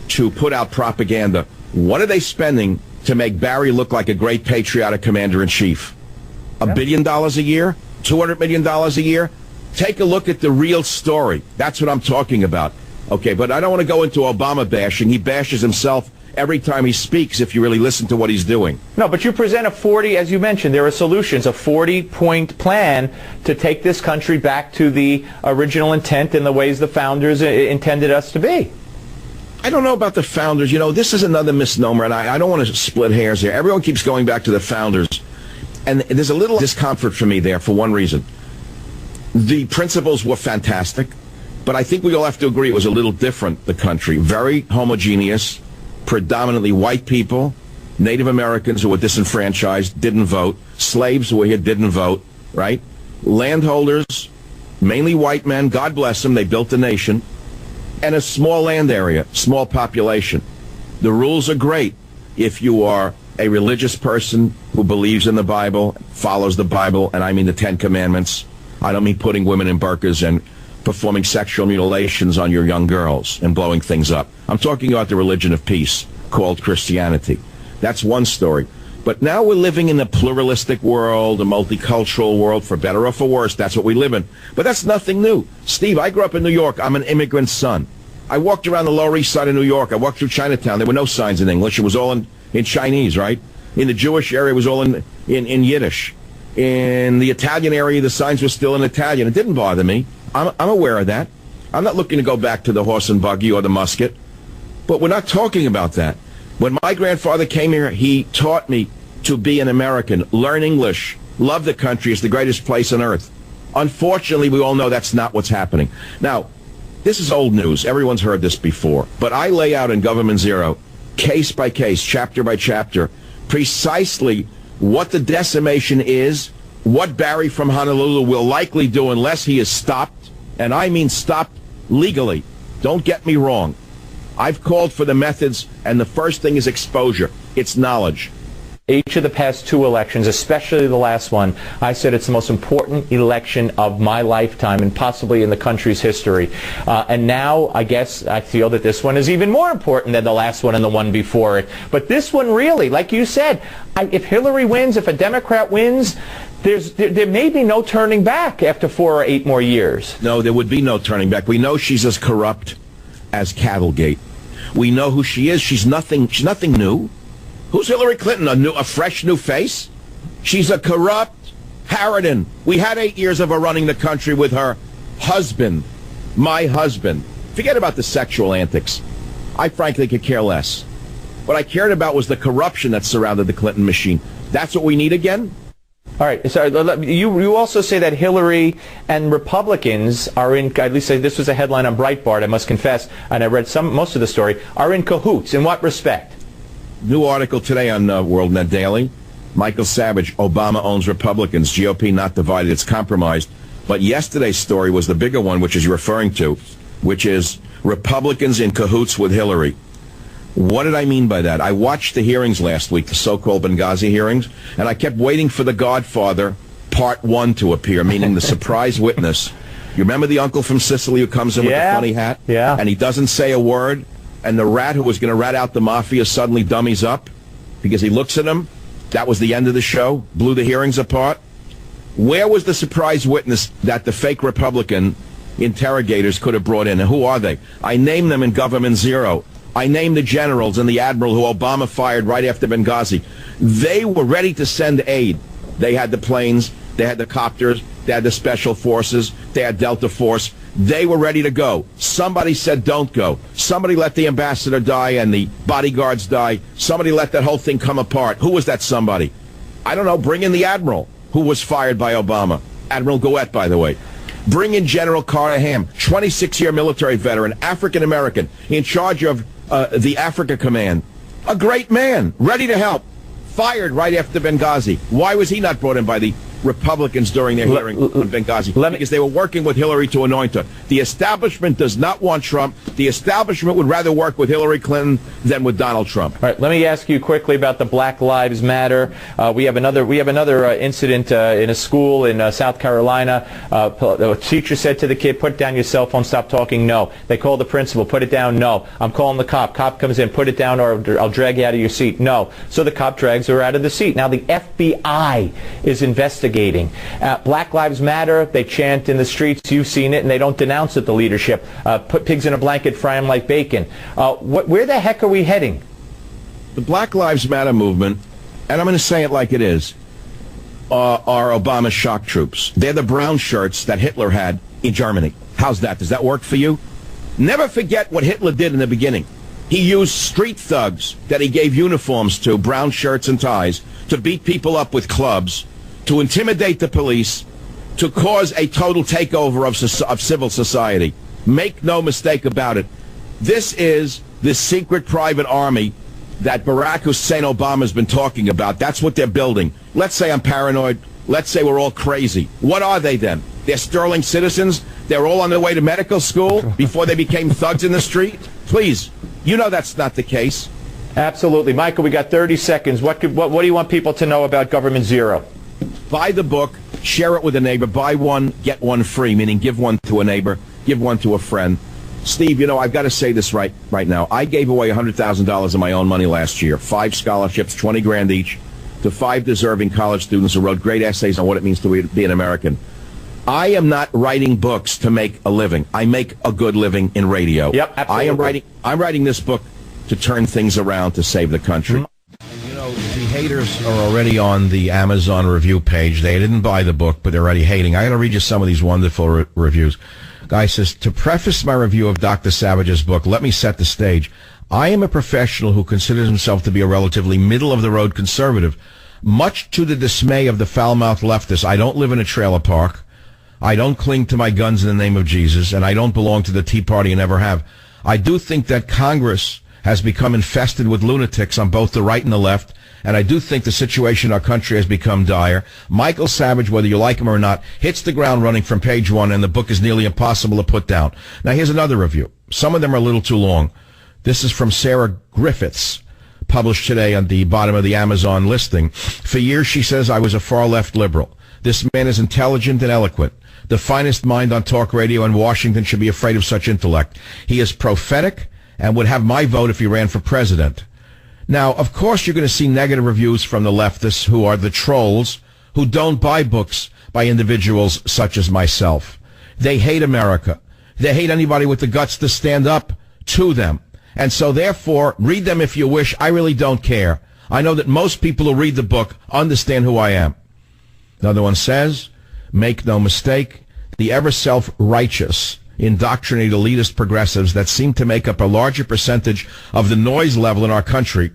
to put out propaganda, what are they spending to make Barry look like a great patriotic commander-in-chief? $1 billion a year? $200 million a year? Take a look at the real story. That's what I'm talking about. Okay, but I don't want to go into Obama bashing. He bashes himself every time he speaks if you really listen to what he's doing. No, but you present a 40, as you mentioned, there are solutions, a 40-point plan to take this country back to the original intent and the ways the founders intended us to be. I don't know about the founders. You know, this is another misnomer, and I don't want to split hairs here. Everyone keeps going back to the founders, and there's a little discomfort for me there for one reason. The principles were fantastic, but I think we all have to agree it was a little different, the country. Very homogeneous, predominantly white people, Native Americans who were disenfranchised, didn't vote, slaves who were here, didn't vote, right? Landholders, mainly white men, God bless them, they built the nation, and a small land area, small population. The rules are great if you are a religious person who believes in the Bible, follows the Bible, and I mean the Ten Commandments. I don't mean putting women in burqas and performing sexual mutilations on your young girls and blowing things up. I'm talking about the religion of peace called Christianity. That's one story. But now we're living in a pluralistic world, a multicultural world, for better or for worse. That's what we live in. But that's nothing new. Steve, I grew up in New York. I'm an immigrant son. I walked around the Lower East Side of New York. I walked through Chinatown. There were no signs in English. It was all in Chinese, right? In the Jewish area, it was all in Yiddish. In the Italian area, the signs were still in Italian. It didn't bother me. I'm aware of that. I'm not looking to go back to the horse and buggy or the musket. But we're not talking about that. When my grandfather came here, he taught me to be an American, learn English, love the country. It's the greatest place on earth. Unfortunately, we all know that's not what's happening. Now, this is old news. Everyone's heard this before. But I lay out in Government Zero, case by case, chapter by chapter, precisely what the decimation is, what Barry from Honolulu will likely do unless he is stopped, and I mean stopped legally. Don't get me wrong. I've called for the methods, and the first thing is exposure. It's knowledge. Each of the past 2 elections, especially the last one, I said it's the most important election of my lifetime and possibly in the country's history. And now, I guess, I feel that this one is even more important than the last one and the one before it. But this one really, like you said, if Hillary wins, if a Democrat wins, there may be no turning back after 4 or 8 more years. No, there would be no turning back. We know she's as corrupt as Cattlegate. We know who she is. She's nothing new. Who's Hillary Clinton? A fresh new face? She's a corrupt harridan. We had 8 years of her running the country with her husband, my husband. Forget about the sexual antics. I frankly could care less. What I cared about was the corruption that surrounded the Clinton machine. That's what we need again? All right. So you also say that Hillary and Republicans are in, at least this was a headline on Breitbart, I must confess, and I read most of the story, are in cahoots. In what respect? New article today on WorldNet Daily. Michael Savage, Obama owns Republicans. GOP not divided, it's compromised. But yesterday's story was the bigger one, which is you're referring to, which is Republicans in cahoots with Hillary. What did I mean by that? I watched the hearings last week, the so-called Benghazi hearings, and I kept waiting for The Godfather Part 1 to appear, meaning the surprise witness. You remember the uncle from Sicily who comes in with the funny hat? Yeah. And he doesn't say a word? And the rat who was going to rat out the mafia suddenly dummies up because he looks at him. That was the end of the show. Blew the hearings apart. Where was the surprise witness that the fake Republican interrogators could have brought in? And who are they? I named them in Government Zero. I named the generals and the admiral who Obama fired right after Benghazi. They were ready to send aid. They had the planes. They had the copters. They had the special forces. They had Delta Force. They were ready to go. Somebody said don't go. Somebody let the ambassador die and the bodyguards die. Somebody let that whole thing come apart. Who was that somebody? I don't know. Bring in the admiral who was fired by Obama. Admiral Gouet, by the way. Bring in General Carter Ham, 26-year military veteran, African-American, in charge of the Africa Command. A great man, ready to help. Fired right after Benghazi. Why was he not brought in by the Republicans during their hearing on Benghazi? Because they were working with Hillary to anoint her. The establishment does not want Trump. The establishment would rather work with Hillary Clinton than with Donald Trump. All right, let me ask you quickly about the Black Lives Matter. We have another incident in a school in South Carolina. A teacher said to the kid, "Put down your cell phone, stop talking." No. They called the principal, "Put it down." No. "I'm calling the cop." Cop comes in, "Put it down or I'll drag you out of your seat." No. So the cop drags her out of the seat. Now the FBI is investigating. Black Lives Matter, they chant in the streets, you've seen it, and they don't denounce it, the leadership. Put pigs in a blanket, fry them like bacon. Where the heck are we heading? The Black Lives Matter movement, and I'm going to say it like it is, are Obama's shock troops. They're the brown shirts that Hitler had in Germany. How's that? Does that work for you? Never forget what Hitler did in the beginning. He used street thugs that he gave uniforms to, brown shirts and ties, to beat people up with clubs, to intimidate the police, to cause a total takeover of civil society. Make no mistake about it. This is the secret private army that Barack Hussein Obama has been talking about. That's what they're building. Let's say I'm paranoid. Let's say we're all crazy. What are they then? They're sterling citizens. They're all on their way to medical school before they became thugs in the street. Please, you know that's not the case. Absolutely. Michael, we got 30 seconds. What do you want people to know about Government Zero? Buy the book, share it with a neighbor, buy one, get one free, meaning give one to a neighbor, give one to a friend. Steve, you know, I've got to say this right now. I gave away $100,000 of my own money last year, 5 scholarships, 20 grand each, to 5 deserving college students who wrote great essays on what it means to be an American. I am not writing books to make a living. I make a good living in radio. Yep, absolutely. I'm writing this book to turn things around to save the country. You know, the haters are already on the Amazon review page. They didn't buy the book, but they're already hating. I got to read you some of these wonderful reviews. Guy says, to preface my review of Dr. Savage's book, let me set the stage. I am a professional who considers himself to be a relatively middle-of-the-road conservative. Much to the dismay of the foul-mouthed leftists, I don't live in a trailer park. I don't cling to my guns in the name of Jesus, and I don't belong to the Tea Party and never have. I do think that Congress has become infested with lunatics on both the right and the left, and I do think the situation in our country has become dire. Michael Savage, whether you like him or not, hits the ground running from page 1, and the book is nearly impossible to put down. Now, here's another review. Some of them are a little too long. This is from Sarah Griffiths, published today on the bottom of the Amazon listing. For years, she says, I was a far-left liberal. This man is intelligent and eloquent. The finest mind on talk radio in Washington should be afraid of such intellect. He is prophetic and would have my vote if he ran for president. Now, of course, you're going to see negative reviews from the leftists, who are the trolls, who don't buy books by individuals such as myself. They hate America. They hate anybody with the guts to stand up to them. And so, therefore, read them if you wish. I really don't care. I know that most people who read the book understand who I am. Another one says, make no mistake, the ever self-righteous, indoctrinated elitist progressives that seem to make up a larger percentage of the noise level in our country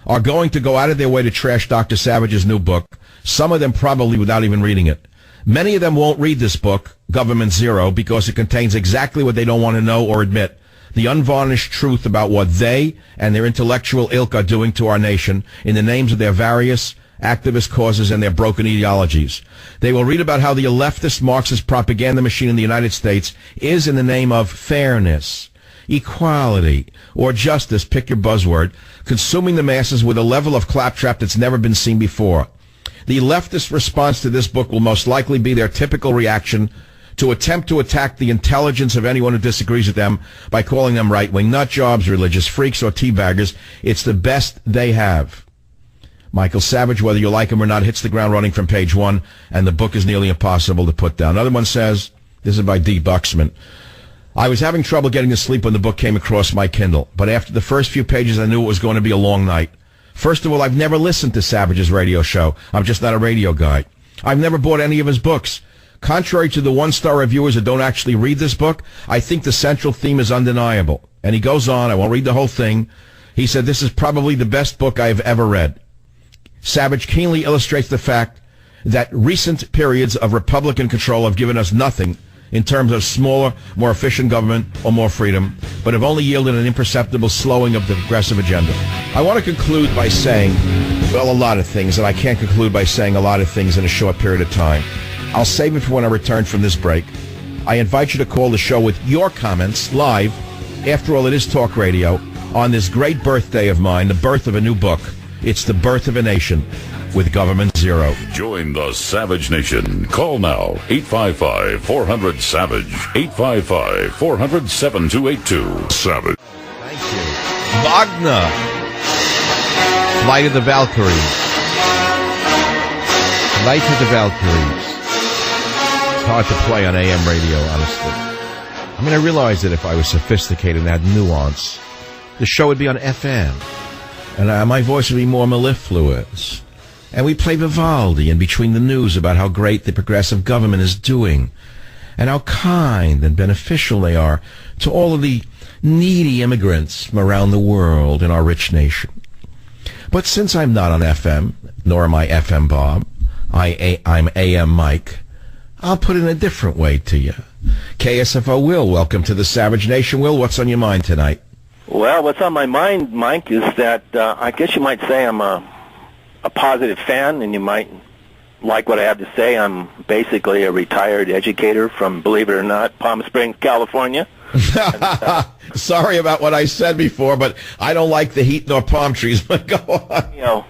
are going to go out of their way to trash Dr. Savage's new book, some of them probably without even reading it. Many of them won't read this book, Government Zero, because it contains exactly what they don't want to know or admit, the unvarnished truth about what they and their intellectual ilk are doing to our nation in the names of their various activist causes and their broken ideologies. They will read about how the leftist Marxist propaganda machine in the United States is, in the name of fairness, equality, or justice, pick your buzzword, consuming the masses with a level of claptrap that's never been seen before. The leftist response to this book will most likely be their typical reaction to attempt to attack the intelligence of anyone who disagrees with them by calling them right-wing nutjobs, religious freaks, or teabaggers. It's the best they have. Michael Savage, whether you like him or not, hits the ground running from page 1, and the book is nearly impossible to put down. Another one says, this is by D. Buxman, I was having trouble getting to sleep when the book came across my Kindle, but after the first few pages, I knew it was going to be a long night. First of all, I've never listened to Savage's radio show. I'm just not a radio guy. I've never bought any of his books. Contrary to the one-star reviewers that don't actually read this book, I think the central theme is undeniable. And he goes on, I won't read the whole thing. He said, this is probably the best book I have ever read. Savage keenly illustrates the fact that recent periods of Republican control have given us nothing in terms of smaller, more efficient government or more freedom, but have only yielded an imperceptible slowing of the progressive agenda. I want to conclude by saying, well, a lot of things, and I can't conclude by saying a lot of things in a short period of time. I'll save it for when I return from this break. I invite you to call the show with your comments live. After all, it is talk radio on this great birthday of mine, the birth of a new book. It's the birth of a nation with Government Zero. Join the Savage Nation. Call now, 855-400-SAVAGE, 855-400-7282. Savage. Thank you. Wagner. Flight of the Valkyries. Flight of the Valkyries. It's hard to play on AM radio, honestly. I mean, I realize that if I was sophisticated and had nuance, the show would be on FM. And my voice would be more mellifluous. And we play Vivaldi in between the news about how great the progressive government is doing and how kind and beneficial they are to all of the needy immigrants from around the world in our rich nation. But since I'm not on FM, nor am I FM Bob, I'm AM Mike, I'll put it in a different way to you. KSFO Will, welcome to the Savage Nation. Will, what's on your mind tonight? Well, what's on my mind, Mike, is that I guess you might say I'm a positive fan, and you might like what I have to say. I'm basically a retired educator from, believe it or not, Palm Springs, California. Sorry about what I said before, but I don't like the heat nor palm trees. But go on. You know,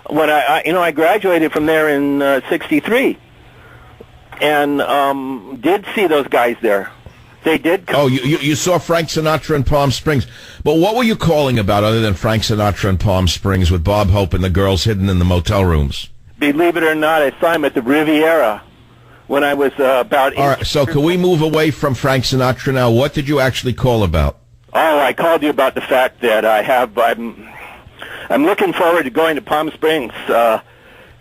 when I graduated from there in '63, and did see those guys there. They did. Oh, you saw Frank Sinatra in Palm Springs. But what were you calling about other than Frank Sinatra in Palm Springs with Bob Hope and the girls hidden in the motel rooms? Believe it or not, I saw him at the Riviera when I was about 8. All right, so can we move away from Frank Sinatra now? What did you actually call about? Oh, I called you about the fact that I'm looking forward to going to Palm Springs,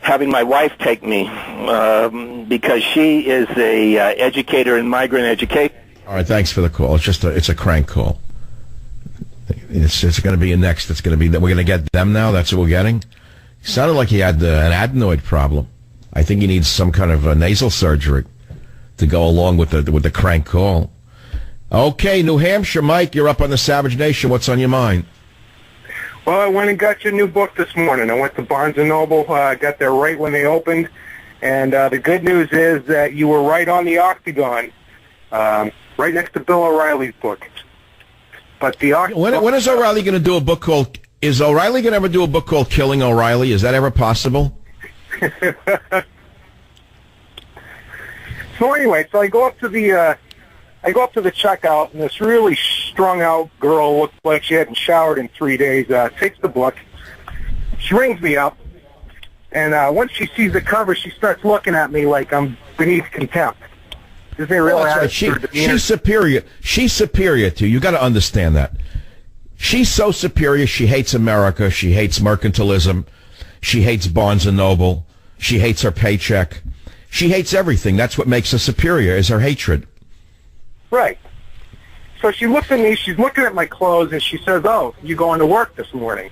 having my wife take me, because she is a educator in migrant education. All right, thanks for the call. It's a crank call. It's going to be a next. It's going to be that we're going to get them now. That's what we're getting. He sounded like he had an adenoid problem. I think he needs some kind of nasal surgery to go along with the crank call. Okay, New Hampshire, Mike, you're up on the Savage Nation. What's on your mind? Well, I went and got your new book this morning. I went to Barnes & Noble. I got there right when they opened. And the good news is that you were right on the Octagon, right next to Bill O'Reilly's book. But the when is O'Reilly going to do a book called... Is O'Reilly going to ever do a book called Killing O'Reilly? Is that ever possible? So anyway, so I go up to the checkout, and this really strung-out girl looked like she hadn't showered in 3 days. Takes the book. She rings me up, and once she sees the cover, she starts looking at me like I'm beneath contempt. Does they realize she's superior? She's superior to you. You got to understand that. She's so superior. She hates America. She hates mercantilism. She hates Barnes and Noble. She hates her paycheck. She hates everything. That's what makes her superior, is her hatred. Right. So she looks at me, she's looking at my clothes, and she says, "Oh, you going to work this morning?"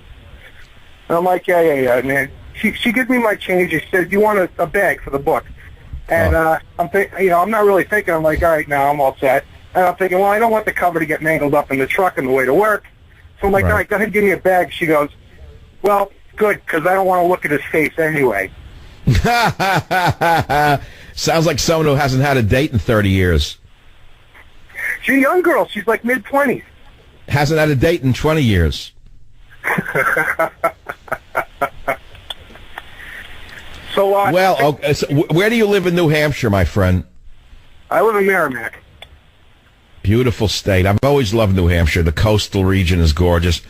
And I'm like, yeah. And she gives me my change, and she says, "Do you want a bag for the book?" And I'm not really thinking. I'm like, all right, now I'm all set. And I'm thinking, well, I don't want the cover to get mangled up in the truck on the way to work. So I'm like, all right, go ahead, give me a bag. She goes, well, good, because I don't want to look at his face anyway. Sounds like someone who hasn't had a date in 30 years. She's a young girl. She's like mid-20s. Hasn't had a date in 20 years. So, where do you live in New Hampshire, my friend? I live in Merrimack. Beautiful state. I've always loved New Hampshire. The coastal region is gorgeous.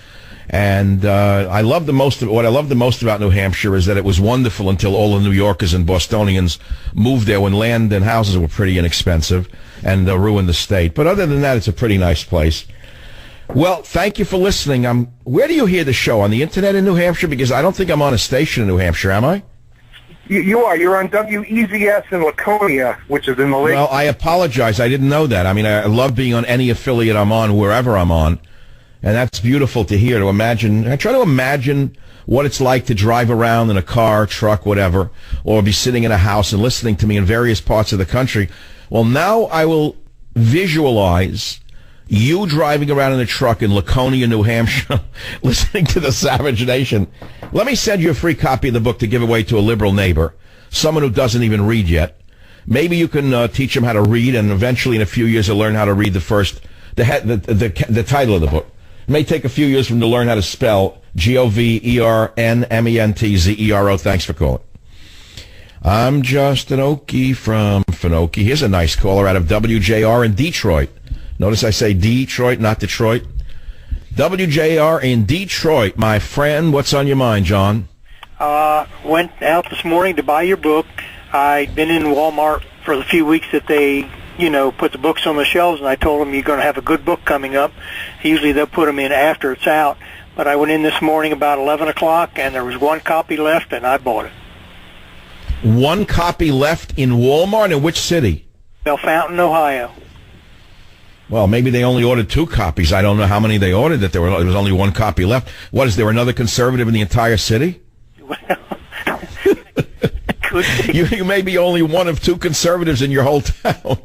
And what I love the most about New Hampshire is that it was wonderful until all the New Yorkers and Bostonians moved there when land and houses were pretty inexpensive and ruined the state. But other than that, it's a pretty nice place. Well, thank you for listening. Where do you hear the show? On the internet in New Hampshire? Because I don't think I'm on a station in New Hampshire, am I? You are. You're on WEZS in Laconia, which is in the lake. Well, I apologize. I didn't know that. I mean, I love being on any affiliate I'm on, wherever I'm on. And that's beautiful to hear, to imagine. I try to imagine what it's like to drive around in a car, truck, whatever, or be sitting in a house and listening to me in various parts of the country. Well, now I will visualize you driving around in a truck in Laconia, New Hampshire, listening to the Savage Nation. Let me send you a free copy of the book to give away to a liberal neighbor, someone who doesn't even read yet. Maybe you can teach him how to read, and eventually in a few years he'll learn how to read the title of the book. It may take a few years for him to learn how to spell GOVERNMENTZERO. Thanks for calling. I'm just an Okie from Finokie. Here's a nice caller out of WJR in Detroit. Notice I say Detroit, not Detroit. WJR in Detroit. My friend, what's on your mind, John? Went out this morning to buy your book. I'd been in Walmart for the few weeks that they, put the books on the shelves, and I told them you're going to have a good book coming up. Usually they'll put them in after it's out. But I went in this morning about 11 o'clock, and there was one copy left, and I bought it. One copy left in Walmart? In which city? Bellefontaine, Ohio. Well, maybe they only ordered 2 copies. I don't know how many they ordered, there was only one copy left. What, is there another conservative in the entire city? Well, could be. You may be only one of 2 conservatives in your whole town.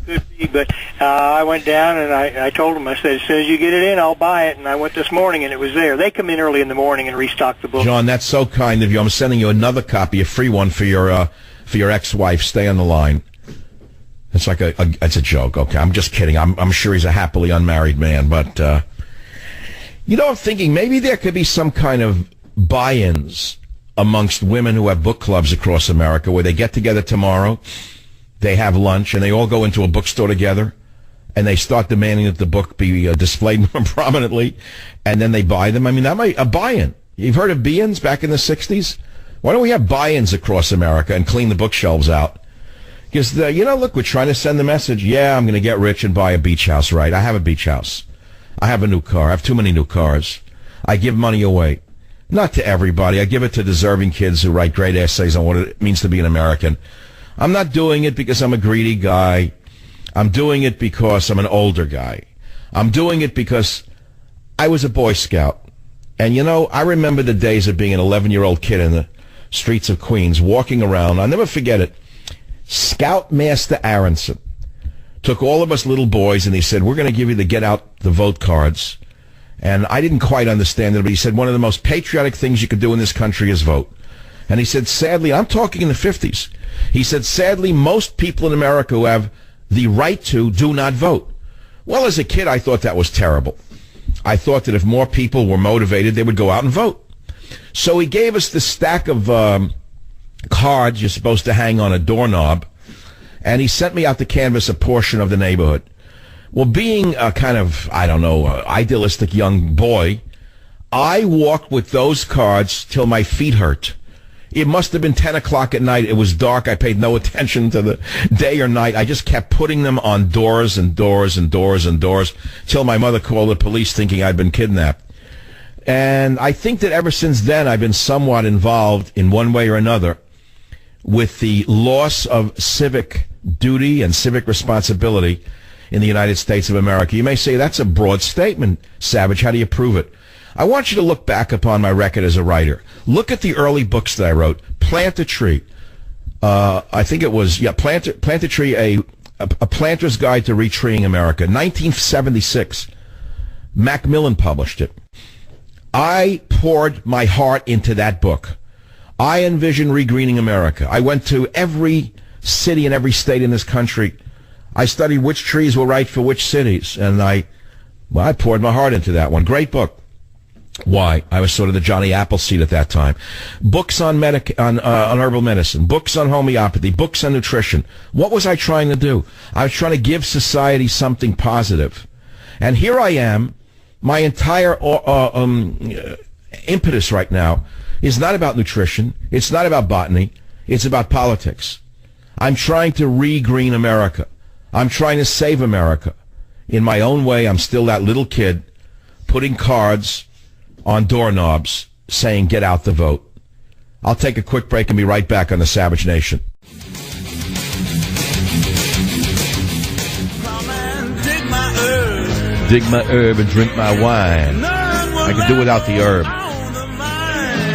Could be, but I went down and I told them, I said, as soon as you get it in, I'll buy it. And I went this morning and it was there. They come in early in the morning and restock the book. John, that's so kind of you. I'm sending you another copy, a free one for your ex-wife. Stay on the line. It's like it's a joke. Okay, I'm just kidding. I'm sure he's a happily unmarried man, but I'm thinking maybe there could be some kind of buy-ins amongst women who have book clubs across America where they get together tomorrow, they have lunch, and they all go into a bookstore together, and they start demanding that the book be displayed more prominently, and then they buy them. I mean, that might a buy-in. You've heard of buy-ins back in the 60s? Why don't we have buy-ins across America and clean the bookshelves out? Because, look, we're trying to send the message, yeah, I'm going to get rich and buy a beach house, right? I have a beach house. I have a new car. I have too many new cars. I give money away. Not to everybody. I give it to deserving kids who write great essays on what it means to be an American. I'm not doing it because I'm a greedy guy. I'm doing it because I'm an older guy. I'm doing it because I was a Boy Scout. And, I remember the days of being an 11-year-old kid in the streets of Queens, walking around. I'll never forget it. Scoutmaster Aronson took all of us little boys, and he said, we're going to give you the get out the vote cards. And I didn't quite understand it, but he said one of the most patriotic things you could do in this country is vote. And he said, sadly, I'm talking in the 50s, he said, sadly, most people in America who have the right to do not vote. Well, as a kid, I thought that was terrible. I thought that if more people were motivated, they would go out and vote. So he gave us the stack of cards you're supposed to hang on a doorknob, and he sent me out to canvass a portion of the neighborhood. Well, being a kind of, idealistic young boy, I walked with those cards till my feet hurt. It must have been 10 o'clock at night. It was dark. I paid no attention to the day or night. I just kept putting them on doors and doors and doors and doors till my mother called the police thinking I'd been kidnapped. And I think that ever since then, I've been somewhat involved in one way or another with the loss of civic duty and civic responsibility in the United States of America. You may say, that's a broad statement, Savage. How do you prove it? I want you to look back upon my record as a writer. Look at the early books that I wrote. Plant a Tree. I think it was, Plant a Tree, a planter's guide to retreeing America. 1976. Macmillan published it. I poured my heart into that book. I envisioned regreening America. I went to every city and every state in this country. I studied which trees were right for which cities, and I poured my heart into that one. Great book. Why? I was sort of the Johnny Appleseed at that time. Books on herbal medicine, books on homeopathy, books on nutrition. What was I trying to do? I was trying to give society something positive. And here I am. My entire impetus right now is not about nutrition. It's not about botany. It's about politics. I'm trying to re-green America. I'm trying to save America. In my own way, I'm still that little kid putting cards on doorknobs saying, get out the vote. I'll take a quick break and be right back on the Savage Nation. Dig my herb and drink my wine. I can do without the herb.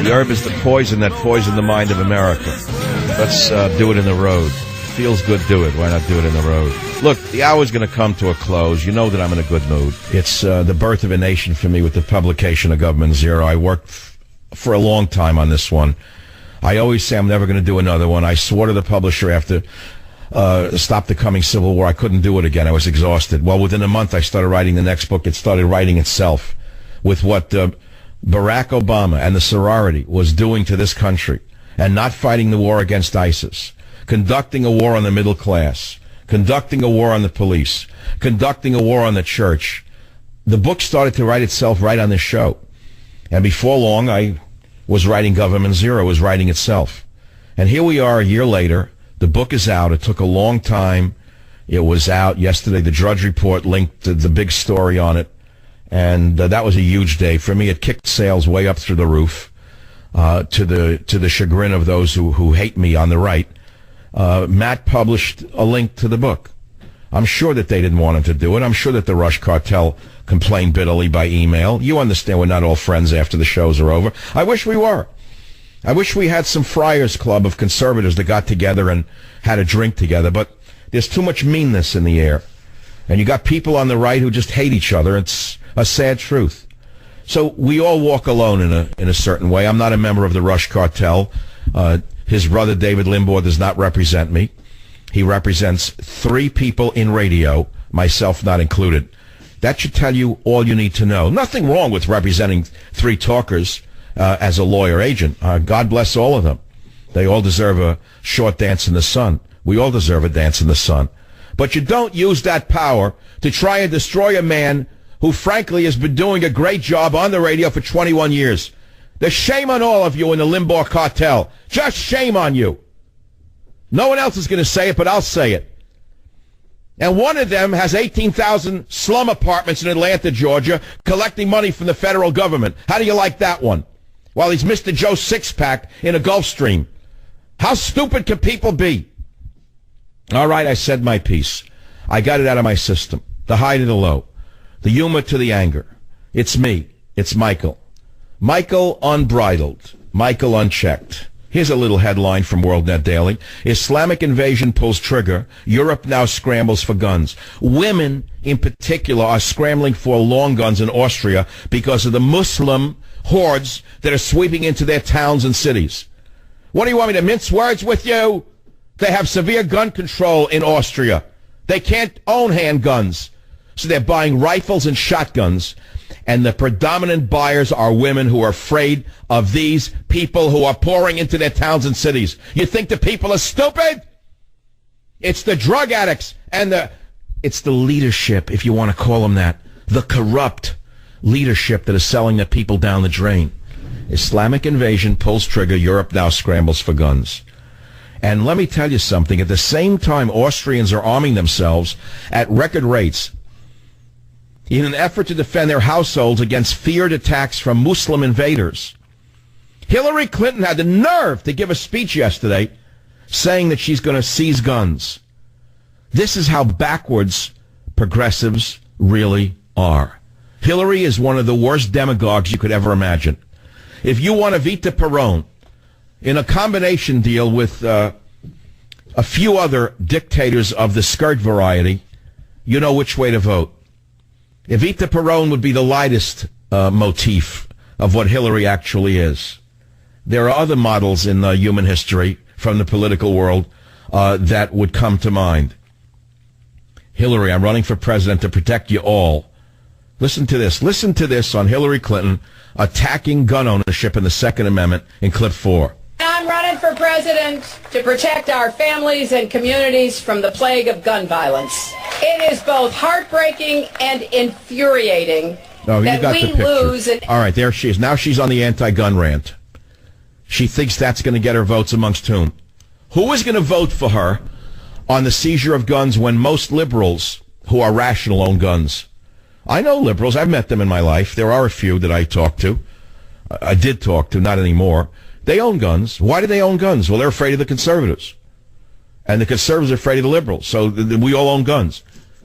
The herb is the poison that poisoned the mind of America. Let's do it in the road. Feels good, do it. Why not do it in the road? Look, the hour's going to come to a close. You know that I'm in a good mood. It's the birth of a nation for me with the publication of Government Zero. I worked for a long time on this one. I always say I'm never going to do another one. I swore to the publisher after Stop the Coming Civil War. I couldn't do it again. I was exhausted. Well, within a month, I started writing the next book. It started writing itself with what Barack Obama and the sorority was doing to this country and not fighting the war against ISIS, conducting a war on the middle class, conducting a war on the police, conducting a war on the church. The book started to write itself right on this show. And before long, I was writing Government Zero, was writing itself. And here we are a year later. The book is out. It took a long time. It was out yesterday. The Drudge Report linked to the big story on it. And that was a huge day. For me, it kicked sales way up through the roof, to the chagrin of those who hate me on the right. Matt published a link to the book. I'm sure that they didn't want him to do it. I'm sure that the Rush Cartel complained bitterly by email. You understand we're not all friends after the shows are over. I wish we were. I wish we had some Friars Club of conservatives that got together and had a drink together, but there's too much meanness in the air. And you got people on the right who just hate each other. It's a sad truth. So we all walk alone in a certain way. I'm not a member of the Rush Cartel. His brother, David Limbaugh, does not represent me. He represents 3 people in radio, myself not included. That should tell you all you need to know. Nothing wrong with representing 3 talkers as a lawyer agent. God bless all of them. They all deserve a short dance in the sun. We all deserve a dance in the sun. But you don't use that power to try and destroy a man who, frankly, has been doing a great job on the radio for 21 years. There's shame on all of you in the Limbaugh cartel. Just shame on you. No one else is going to say it, but I'll say it. And one of them has 18,000 slum apartments in Atlanta, Georgia, collecting money from the federal government. How do you like that one? While he's Mr. Joe Sixpack in a Gulfstream. How stupid can people be? All right, I said my piece. I got it out of my system. The high to the low. The humor to the anger. It's me. It's Michael. Michael unbridled. Michael unchecked. Here's a little headline from WorldNet Daily. Islamic invasion pulls trigger. Europe now scrambles for guns. Women, in particular, are scrambling for long guns in Austria because of the Muslim hordes that are sweeping into their towns and cities. What do you want me to mince words with you? They have severe gun control in Austria. They can't own handguns. So they're buying rifles and shotguns. And the predominant buyers are women who are afraid of these people who are pouring into their towns and cities. You think the people are stupid? It's the drug addicts and it's the leadership, if you want to call them that, the corrupt leadership that is selling the people down the drain. Islamic invasion pulls trigger. Europe now scrambles for guns. And let me tell you something. At the same time, Austrians are arming themselves at record rates in an effort to defend their households against feared attacks from Muslim invaders. Hillary Clinton had the nerve to give a speech yesterday saying that she's going to seize guns. This is how backwards progressives really are. Hillary is one of the worst demagogues you could ever imagine. If you want Evita Peron in a combination deal with a few other dictators of the skirt variety, you know which way to vote. Evita Peron would be the lightest motif of what Hillary actually is. There are other models in human history from the political world that would come to mind. Hillary, I'm running for president to protect you all. Listen to this. Listen to this on Hillary Clinton attacking gun ownership in the Second Amendment in clip 4. I'm running for president to protect our families and communities from the plague of gun violence. It is both heartbreaking and infuriating that we lose. All right, there she is. Now she's on the anti-gun rant. She thinks that's going to get her votes amongst whom? Who is going to vote for her on the seizure of guns when most liberals who are rational own guns? I know liberals. I've met them in my life. There are a few that I talk to. I did talk to, not anymore. They own guns. Why do they own guns? Well, they're afraid of the conservatives. And the conservatives are afraid of the liberals. So we all own guns.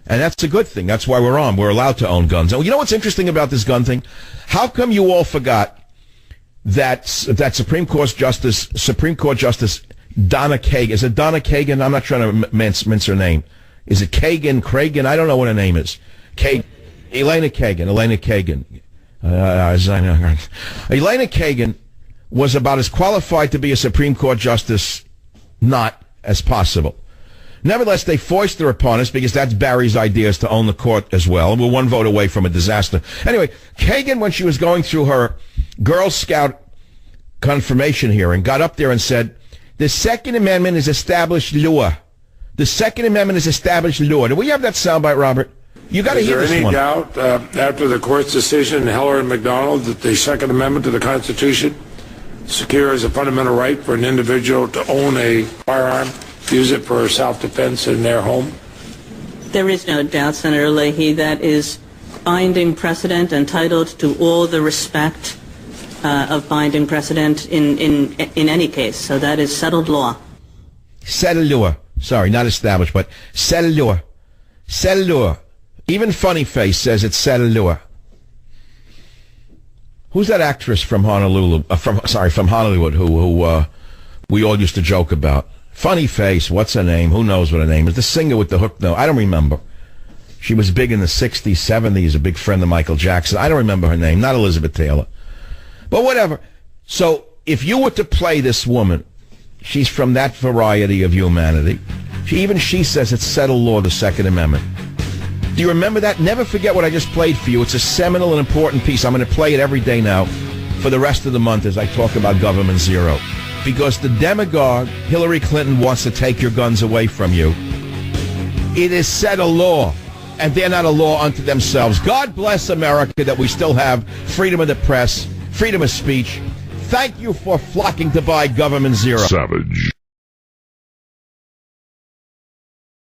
And that's a good thing. That's why we're on. We're allowed to own guns. And you know what's interesting about this gun thing? How come you all forgot that Supreme Court Justice Donna Kagan? Is it Donna Kagan? I'm not trying to mince her name. Is it Kagan? Cragen? I don't know what her name is. Elena Kagan. Elena Kagan was about as qualified to be a Supreme Court justice not as possible. Nevertheless, they foisted her upon us because that's Barry's ideas to own the court as well. And we're one vote away from a disaster. Anyway, Kagan, when she was going through her Girl Scout confirmation hearing, got up there and said, the Second Amendment is established law. The Second Amendment is established law. Do we have that soundbite, Robert? You got to hear this one. Is there any doubt after the court's decision in Heller and McDonald that the Second Amendment to the Constitution secures a fundamental right for an individual to own a firearm, use it for self-defense in their home? There is no doubt, Senator Leahy, that is binding precedent, entitled to all the respect of binding precedent in any case. So that is settled law. Settled law. Sorry, not established, but settled law. Settled law. Even Funny Face says it's settled law. Who's that actress from Honolulu? From Hollywood, who we all used to joke about? Funny Face. What's her name? Who knows what her name is? The singer with the hook nose. I don't remember. She was big in the 60s, 70s, a big friend of Michael Jackson. I don't remember her name. Not Elizabeth Taylor. But whatever. So if you were to play this woman, she's from that variety of humanity. Even she says it's settled law, the Second Amendment. Do you remember that? Never forget what I just played for you. It's a seminal and important piece. I'm going to play it every day now for the rest of the month as I talk about Government Zero. Because the demagogue, Hillary Clinton, wants to take your guns away from you. It is settled law, and they're not a law unto themselves. God bless America that we still have freedom of the press, freedom of speech. Thank you for flocking to buy Government Zero. Savage.